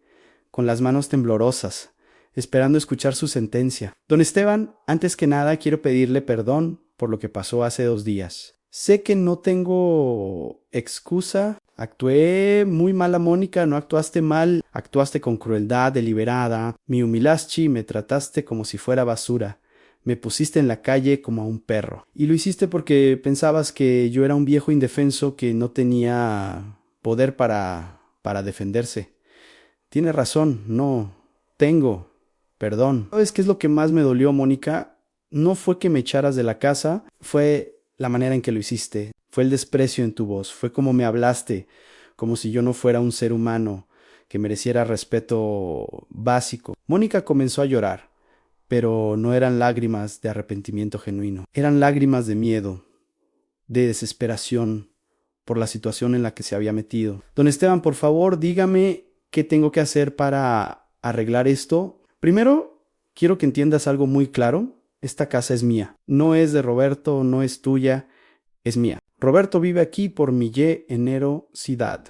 con las manos temblorosas, esperando escuchar su sentencia. Don Esteban, antes que nada quiero pedirle perdón por lo que pasó hace 2 días. Sé que no tengo excusa. Actué muy mal a Mónica, no actuaste mal, actuaste con crueldad deliberada, me humillaste y me trataste como si fuera basura. Me pusiste en la calle como a un perro. Y lo hiciste porque pensabas que yo era un viejo indefenso que no tenía poder para defenderse. Tienes razón, no tengo perdón. ¿Sabes qué es lo que más me dolió, Mónica? No fue que me echaras de la casa, fue la manera en que lo hiciste. Fue el desprecio en tu voz, fue como me hablaste, como si yo no fuera un ser humano que mereciera respeto básico. Mónica comenzó a llorar, pero no eran lágrimas de arrepentimiento genuino, eran lágrimas de miedo, de desesperación por la situación en la que se había metido. Don Esteban, por favor, dígame qué tengo que hacer para arreglar esto. Primero, quiero que entiendas algo muy claro. Esta casa es mía. No es de Roberto, no es tuya, es mía. Roberto vive aquí por mi generosidad.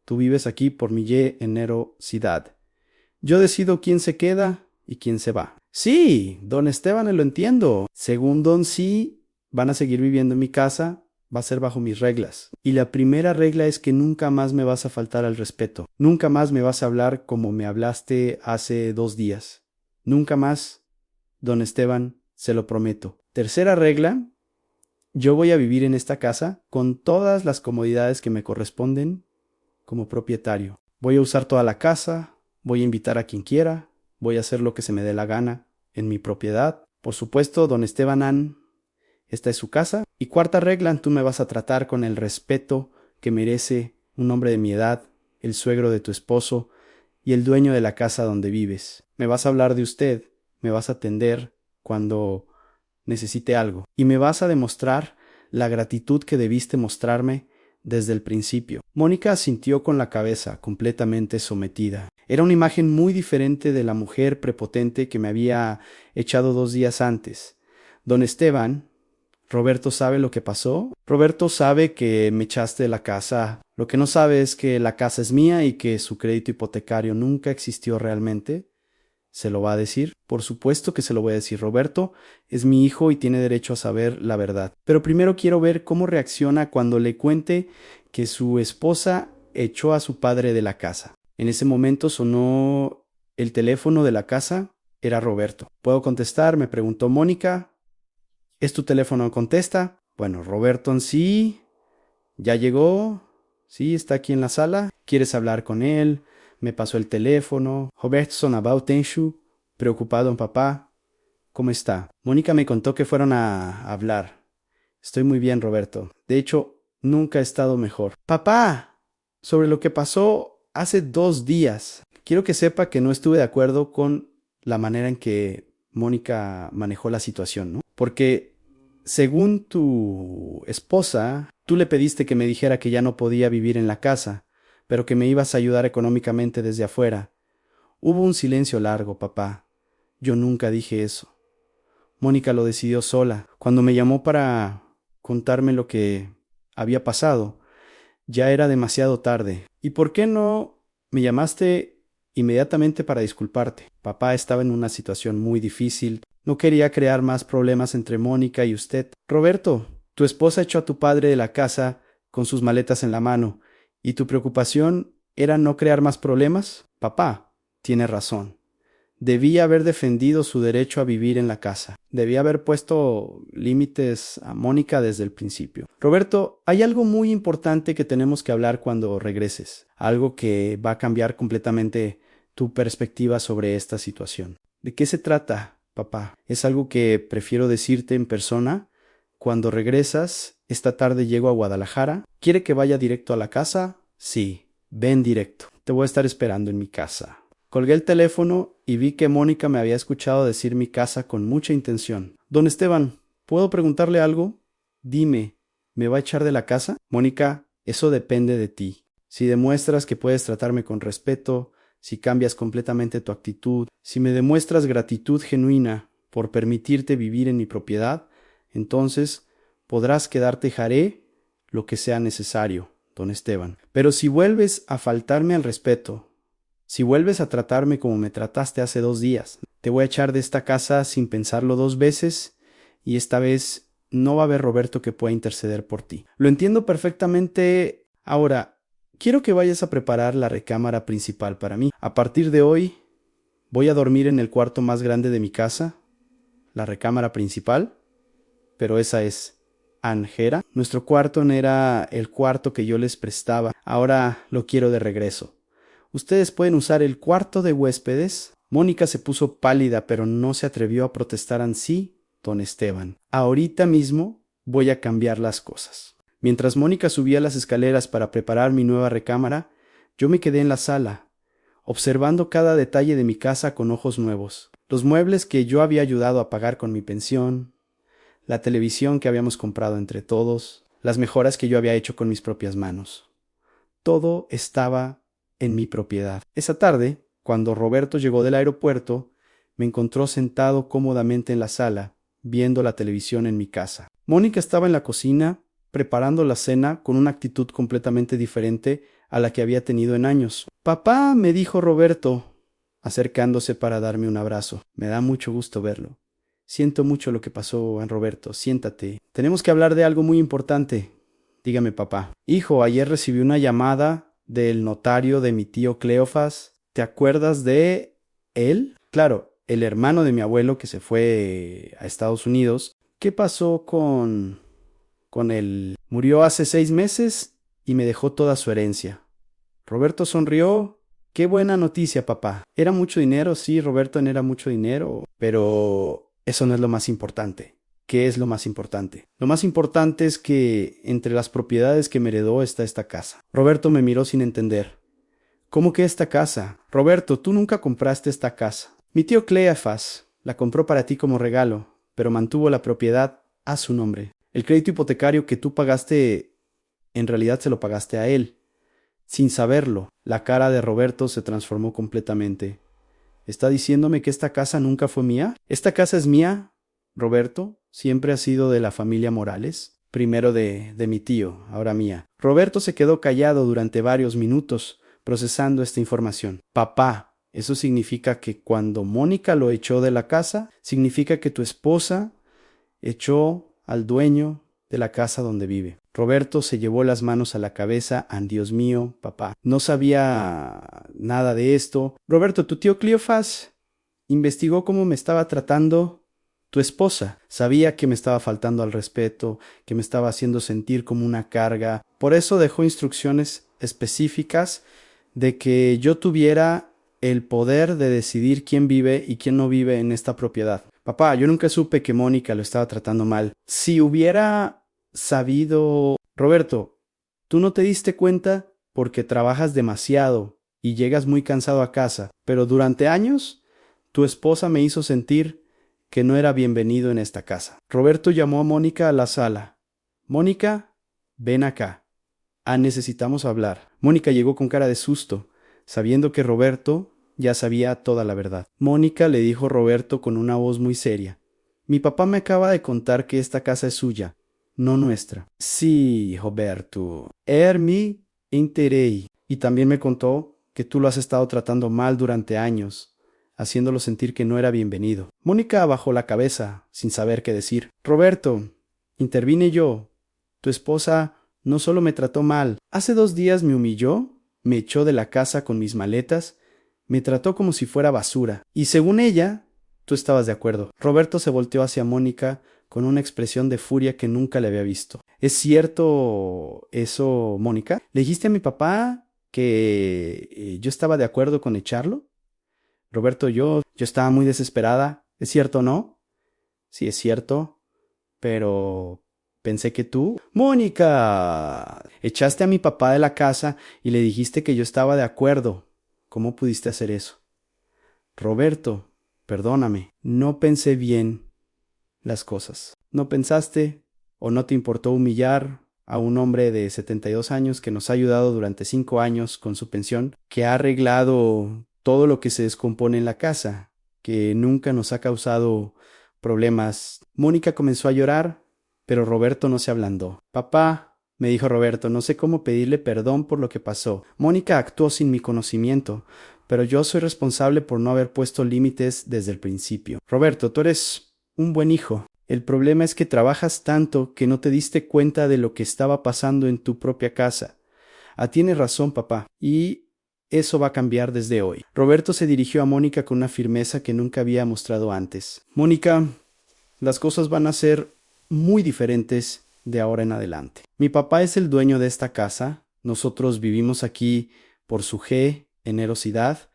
Tú vives aquí por mi generosidad. Yo decido quién se queda y quién se va. Sí, don Esteban, lo entiendo. Según don sí, van a seguir viviendo en mi casa, va a ser bajo mis reglas. Y la primera regla es que nunca más me vas a faltar al respeto. Nunca más me vas a hablar como me hablaste hace 2 días. Nunca más, don Esteban, se lo prometo. Tercera regla, yo voy a vivir en esta casa con todas las comodidades que me corresponden como propietario. Voy a usar toda la casa, voy a invitar a quien quiera, voy a hacer lo que se me dé la gana en mi propiedad. Por supuesto, don Esteban, esta es su casa. Y cuarta regla, tú me vas a tratar con el respeto que merece un hombre de mi edad, el suegro de tu esposo y el dueño de la casa donde vives. Me vas a hablar de usted, me vas a atender cuando necesite algo y me vas a demostrar la gratitud que debiste mostrarme desde el principio. Mónica asintió con la cabeza, completamente sometida. Era una imagen muy diferente de la mujer prepotente que me había echado 2 días antes. Don Esteban, ¿Roberto sabe lo que pasó? Roberto sabe que me echaste de la casa. Lo que no sabe es que la casa es mía y que su crédito hipotecario nunca existió realmente. ¿Se lo va a decir? Por supuesto que se lo voy a decir. Roberto es mi hijo y tiene derecho a saber la verdad. Pero primero quiero ver cómo reacciona cuando le cuente que su esposa echó a su padre de la casa. En ese momento sonó el teléfono de la casa. Era Roberto. ¿Puedo contestar?, me preguntó Mónica. ¿Es tu teléfono? Contesta. Bueno, Roberto sí. ¿Ya llegó? Sí, está aquí en la sala. ¿Quieres hablar con él? Me pasó el teléfono. Robertson about Tenshu. Preocupado en papá. ¿Cómo está? Mónica me contó que fueron a hablar. Estoy muy bien, Roberto. De hecho, nunca he estado mejor. Papá, sobre lo que pasó hace 2 días. Quiero que sepa que no estuve de acuerdo con la manera en que Mónica manejó la situación, ¿no? Porque según tu esposa, tú le pediste que me dijera que ya no podía vivir en la casa, pero que me ibas a ayudar económicamente desde afuera. Hubo un silencio largo, papá. Yo nunca dije eso. Mónica lo decidió sola. Cuando me llamó para contarme lo que había pasado, ya era demasiado tarde. ¿Y por qué no me llamaste inmediatamente para disculparte? Papá estaba en una situación muy difícil. No quería crear más problemas entre Mónica y usted. Roberto, tu esposa echó a tu padre de la casa con sus maletas en la mano, ¿y tu preocupación era no crear más problemas? Papá, tiene razón. Debí haber defendido su derecho a vivir en la casa. Debí haber puesto límites a Mónica desde el principio. Roberto, hay algo muy importante que tenemos que hablar cuando regreses. Algo que va a cambiar completamente tu perspectiva sobre esta situación. ¿De qué se trata, papá? Es algo que prefiero decirte en persona. Cuando regresas, esta tarde llego a Guadalajara. ¿Quiere que vaya directo a la casa? Sí, ven directo. Te voy a estar esperando en mi casa. Colgué el teléfono y vi que Mónica me había escuchado decir mi casa con mucha intención. Don Esteban, ¿puedo preguntarle algo? Dime, ¿me va a echar de la casa? Mónica, eso depende de ti. Si demuestras que puedes tratarme con respeto, si cambias completamente tu actitud, si me demuestras gratitud genuina por permitirte vivir en mi propiedad, entonces podrás quedarte y haré lo que sea necesario, don Esteban. Pero si vuelves a faltarme al respeto, si vuelves a tratarme como me trataste hace 2 días, te voy a echar de esta casa sin pensarlo 2 veces y esta vez no va a haber Roberto que pueda interceder por ti. Lo entiendo perfectamente. Ahora, quiero que vayas a preparar la recámara principal para mí. A partir de hoy, voy a dormir en el cuarto más grande de mi casa, la recámara principal, pero esa es Angera. Nuestro cuarto no era el cuarto que yo les prestaba, ahora lo quiero de regreso. Ustedes pueden usar el cuarto de huéspedes. Mónica se puso pálida, pero no se atrevió a protestar ansí, don Esteban. Ahorita mismo voy a cambiar las cosas. Mientras Mónica subía las escaleras para preparar mi nueva recámara, yo me quedé en la sala, observando cada detalle de mi casa con ojos nuevos. Los muebles que yo había ayudado a pagar con mi pensión, la televisión que habíamos comprado entre todos, las mejoras que yo había hecho con mis propias manos. Todo estaba en mi propiedad. Esa tarde, cuando Roberto llegó del aeropuerto, me encontró sentado cómodamente en la sala, viendo la televisión en mi casa. Mónica estaba en la cocina, preparando la cena con una actitud completamente diferente a la que había tenido en años. Papá, me dijo Roberto, acercándose para darme un abrazo. Me da mucho gusto verlo. Siento mucho lo que pasó, Roberto. Siéntate. Tenemos que hablar de algo muy importante. Dígame, papá. Hijo, ayer recibí una llamada del notario de mi tío Cleofas. ¿Te acuerdas de él? Claro, el hermano de mi abuelo que se fue a Estados Unidos. ¿Qué pasó con él? Murió hace 6 meses y me dejó toda su herencia. Roberto sonrió. Qué buena noticia, papá. ¿Era mucho dinero? Sí, Roberto, era mucho dinero, pero eso no es lo más importante. ¿Qué es lo más importante? Lo más importante es que entre las propiedades que me heredó está esta casa. Roberto me miró sin entender. ¿Cómo que esta casa? Roberto, tú nunca compraste esta casa. Mi tío Cleofas la compró para ti como regalo, pero mantuvo la propiedad a su nombre. El crédito hipotecario que tú pagaste, en realidad se lo pagaste a él. Sin saberlo, la cara de Roberto se transformó completamente. ¿Está diciéndome que esta casa nunca fue mía? ¿Esta casa es mía, Roberto? Siempre ha sido de la familia Morales. Primero de mi tío, ahora mía. Roberto se quedó callado durante varios minutos, procesando esta información. Papá, eso significa que cuando Mónica lo echó de la casa, significa que tu esposa echó al dueño de la casa donde vive. Roberto se llevó las manos a la cabeza. Dios mío, papá, no sabía nada de esto. Roberto, tu tío Cleofas investigó cómo me estaba tratando tu esposa. Sabía que me estaba faltando al respeto, que me estaba haciendo sentir como una carga. Por eso dejó instrucciones específicas de que yo tuviera el poder de decidir quién vive y quién no vive en esta propiedad. Papá, yo nunca supe que Mónica lo estaba tratando mal. Si hubiera sabido... Roberto, tú no te diste cuenta porque trabajas demasiado y llegas muy cansado a casa, pero durante años tu esposa me hizo sentir que no era bienvenido en esta casa. Roberto llamó a Mónica a la sala. Mónica, ven acá. Necesitamos hablar. Mónica llegó con cara de susto, sabiendo que Roberto ya sabía toda la verdad. Mónica, le dijo Roberto con una voz muy seria. Mi papá me acaba de contar que esta casa es suya, no nuestra. Sí, Roberto. Mi enterei. Y también me contó que tú lo has estado tratando mal durante años, haciéndolo sentir que no era bienvenido. Mónica bajó la cabeza, sin saber qué decir. Roberto, intervine yo. Tu esposa no solo me trató mal, hace 2 días me humilló, me echó de la casa con mis maletas Me trató como si fuera basura. Y según ella, tú estabas de acuerdo. Roberto se volteó hacia Mónica con una expresión de furia que nunca le había visto. ¿Es cierto eso, Mónica? ¿Le dijiste a mi papá que yo estaba de acuerdo con echarlo? Roberto, yo estaba muy desesperada. ¿Es cierto o no? Sí, es cierto, pero pensé que tú... Mónica, echaste a mi papá de la casa y le dijiste que yo estaba de acuerdo. ¿Cómo pudiste hacer eso? Roberto, perdóname, no pensé bien las cosas. ¿No pensaste o no te importó humillar a un hombre de 72 años que nos ha ayudado durante 5 años con su pensión, que ha arreglado todo lo que se descompone en la casa, que nunca nos ha causado problemas? Mónica comenzó a llorar, pero Roberto no se ablandó. Papá, me dijo Roberto, no sé cómo pedirle perdón por lo que pasó. Mónica actuó sin mi conocimiento, pero yo soy responsable por no haber puesto límites desde el principio. Roberto, tú eres un buen hijo. El problema es que trabajas tanto que no te diste cuenta de lo que estaba pasando en tu propia casa. Tienes razón, papá, y eso va a cambiar desde hoy. Roberto se dirigió a Mónica con una firmeza que nunca había mostrado antes. Mónica, las cosas van a ser muy diferentes de ahora en adelante. Mi papá es el dueño de esta casa, nosotros vivimos aquí por su generosidad,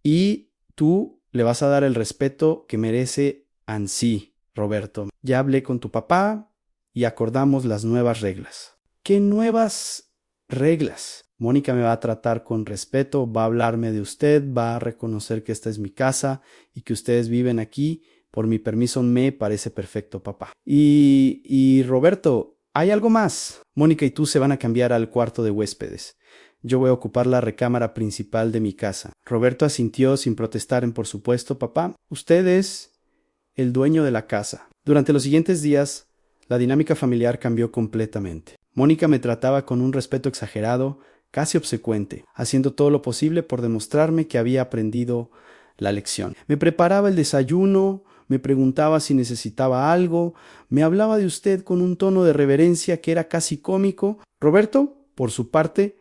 y tú le vas a dar el respeto que merece ansí, Roberto. Ya hablé con tu papá y acordamos las nuevas reglas. ¿Qué nuevas reglas? Mónica me va a tratar con respeto, va a hablarme de usted, va a reconocer que esta es mi casa y que ustedes viven aquí. Por mi permiso, me parece perfecto, papá. Y Roberto, hay algo más. Mónica y tú se van a cambiar al cuarto de huéspedes. Yo voy a ocupar la recámara principal de mi casa. Roberto asintió sin protestar por supuesto. Papá, usted es el dueño de la casa. Durante los siguientes días, la dinámica familiar cambió completamente. Mónica me trataba con un respeto exagerado, casi obsecuente, haciendo todo lo posible por demostrarme que había aprendido la lección. Me preparaba el desayuno, me preguntaba si necesitaba algo, me hablaba de usted con un tono de reverencia que era casi cómico. Roberto, por su parte,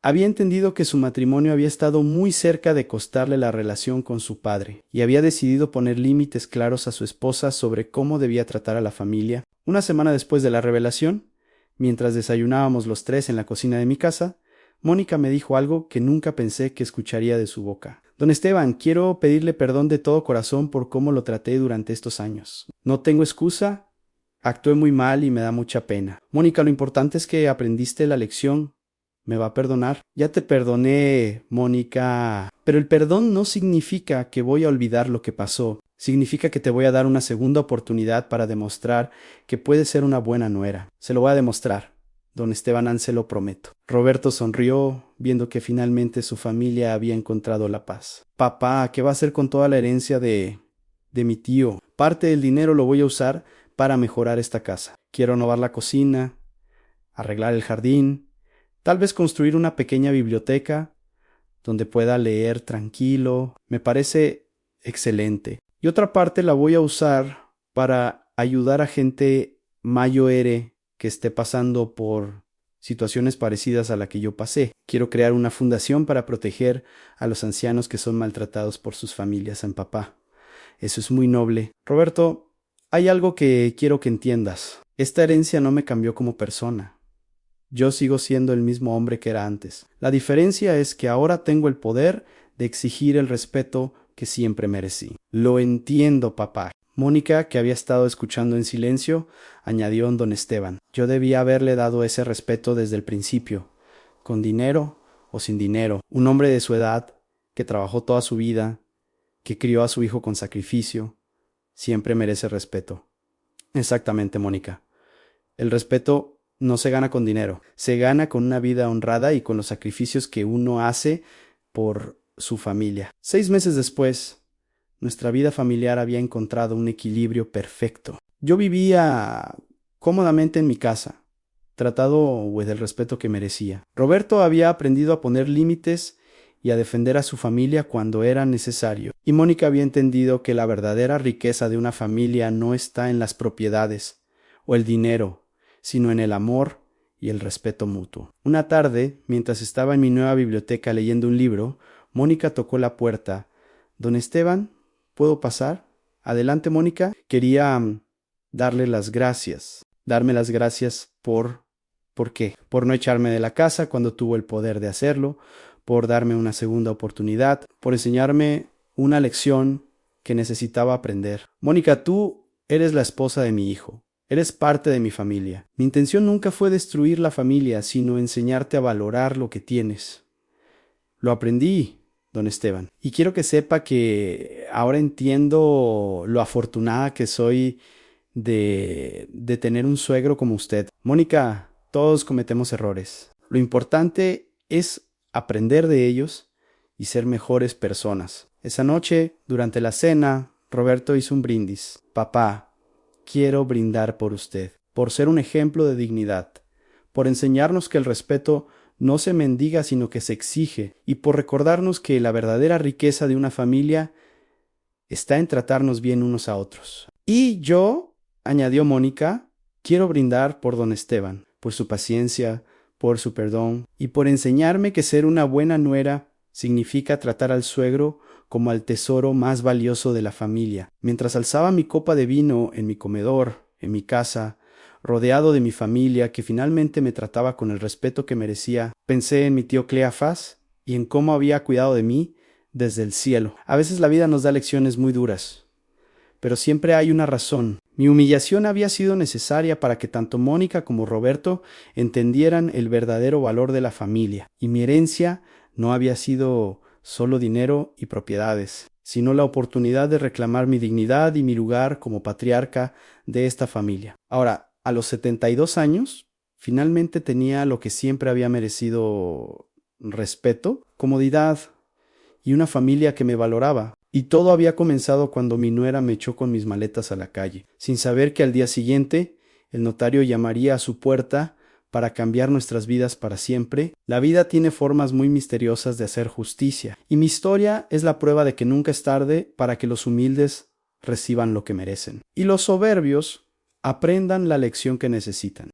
había entendido que su matrimonio había estado muy cerca de costarle la relación con su padre, y había decidido poner límites claros a su esposa sobre cómo debía tratar a la familia. Una semana después de la revelación, mientras desayunábamos los tres en la cocina de mi casa, Mónica me dijo algo que nunca pensé que escucharía de su boca. Don Esteban, quiero pedirle perdón de todo corazón por cómo lo traté durante estos años. No tengo excusa, actué muy mal y me da mucha pena. Mónica, lo importante es que aprendiste la lección. ¿Me va a perdonar? Ya te perdoné, Mónica. Pero el perdón no significa que voy a olvidar lo que pasó. Significa que te voy a dar una segunda oportunidad para demostrar que puedes ser una buena nuera. Se lo voy a demostrar. Don Esteban, se lo prometo. Roberto sonrió, viendo que finalmente su familia había encontrado la paz. Papá, ¿qué va a hacer con toda la herencia de mi tío? Parte del dinero lo voy a usar para mejorar esta casa. Quiero renovar la cocina, arreglar el jardín, tal vez construir una pequeña biblioteca donde pueda leer tranquilo. Me parece excelente. Y otra parte la voy a usar para ayudar a gente mayor que esté pasando por situaciones parecidas a la que yo pasé. Quiero crear una fundación para proteger a los ancianos que son maltratados por sus familias en papá. Eso es muy noble. Roberto, hay algo que quiero que entiendas. Esta herencia no me cambió como persona. Yo sigo siendo el mismo hombre que era antes. La diferencia es que ahora tengo el poder de exigir el respeto que siempre merecí. Lo entiendo, papá. Mónica, que había estado escuchando en silencio, añadió en don Esteban. Yo debía haberle dado ese respeto desde el principio, con dinero o sin dinero. Un hombre de su edad, que trabajó toda su vida, que crió a su hijo con sacrificio, siempre merece respeto. Exactamente, Mónica. El respeto no se gana con dinero, se gana con una vida honrada y con los sacrificios que uno hace por su familia. 6 meses después, nuestra vida familiar había encontrado un equilibrio perfecto. Yo vivía cómodamente en mi casa, tratado del respeto que merecía. Roberto había aprendido a poner límites y a defender a su familia cuando era necesario. Y Mónica había entendido que la verdadera riqueza de una familia no está en las propiedades o el dinero, sino en el amor y el respeto mutuo. Una tarde, mientras estaba en mi nueva biblioteca leyendo un libro, Mónica tocó la puerta. Don Esteban, ¿puedo pasar? Adelante, Mónica. Quería darle las gracias. Darme las gracias ¿por qué? Por no echarme de la casa cuando tuvo el poder de hacerlo, por darme una segunda oportunidad, por enseñarme una lección que necesitaba aprender. Mónica, tú eres la esposa de mi hijo. Eres parte de mi familia. Mi intención nunca fue destruir la familia, sino enseñarte a valorar lo que tienes. Lo aprendí, don Esteban. Y quiero que sepa que ahora entiendo lo afortunada que soy de tener un suegro como usted. Mónica, todos cometemos errores. Lo importante es aprender de ellos y ser mejores personas. Esa noche, durante la cena, Roberto hizo un brindis. Papá, quiero brindar por usted, por ser un ejemplo de dignidad, por enseñarnos que el respeto no se mendiga sino que se exige, y por recordarnos que la verdadera riqueza de una familia está en tratarnos bien unos a otros. Y yo, añadió Mónica, quiero brindar por don Esteban, por su paciencia, por su perdón, y por enseñarme que ser una buena nuera significa tratar al suegro como al tesoro más valioso de la familia. Mientras alzaba mi copa de vino en mi comedor, en mi casa, rodeado de mi familia, que finalmente me trataba con el respeto que merecía, pensé en mi tío Cleofás y en cómo había cuidado de mí desde el cielo. A veces la vida nos da lecciones muy duras, pero siempre hay una razón. Mi humillación había sido necesaria para que tanto Mónica como Roberto entendieran el verdadero valor de la familia, y mi herencia no había sido solo dinero y propiedades, sino la oportunidad de reclamar mi dignidad y mi lugar como patriarca de esta familia. Ahora, a los 72 años, finalmente tenía lo que siempre había merecido: respeto, comodidad y una familia que me valoraba. Y todo había comenzado cuando mi nuera me echó con mis maletas a la calle, sin saber que al día siguiente el notario llamaría a su puerta para cambiar nuestras vidas para siempre. La vida tiene formas muy misteriosas de hacer justicia, y mi historia es la prueba de que nunca es tarde para que los humildes reciban lo que merecen, y los soberbios aprendan la lección que necesitan.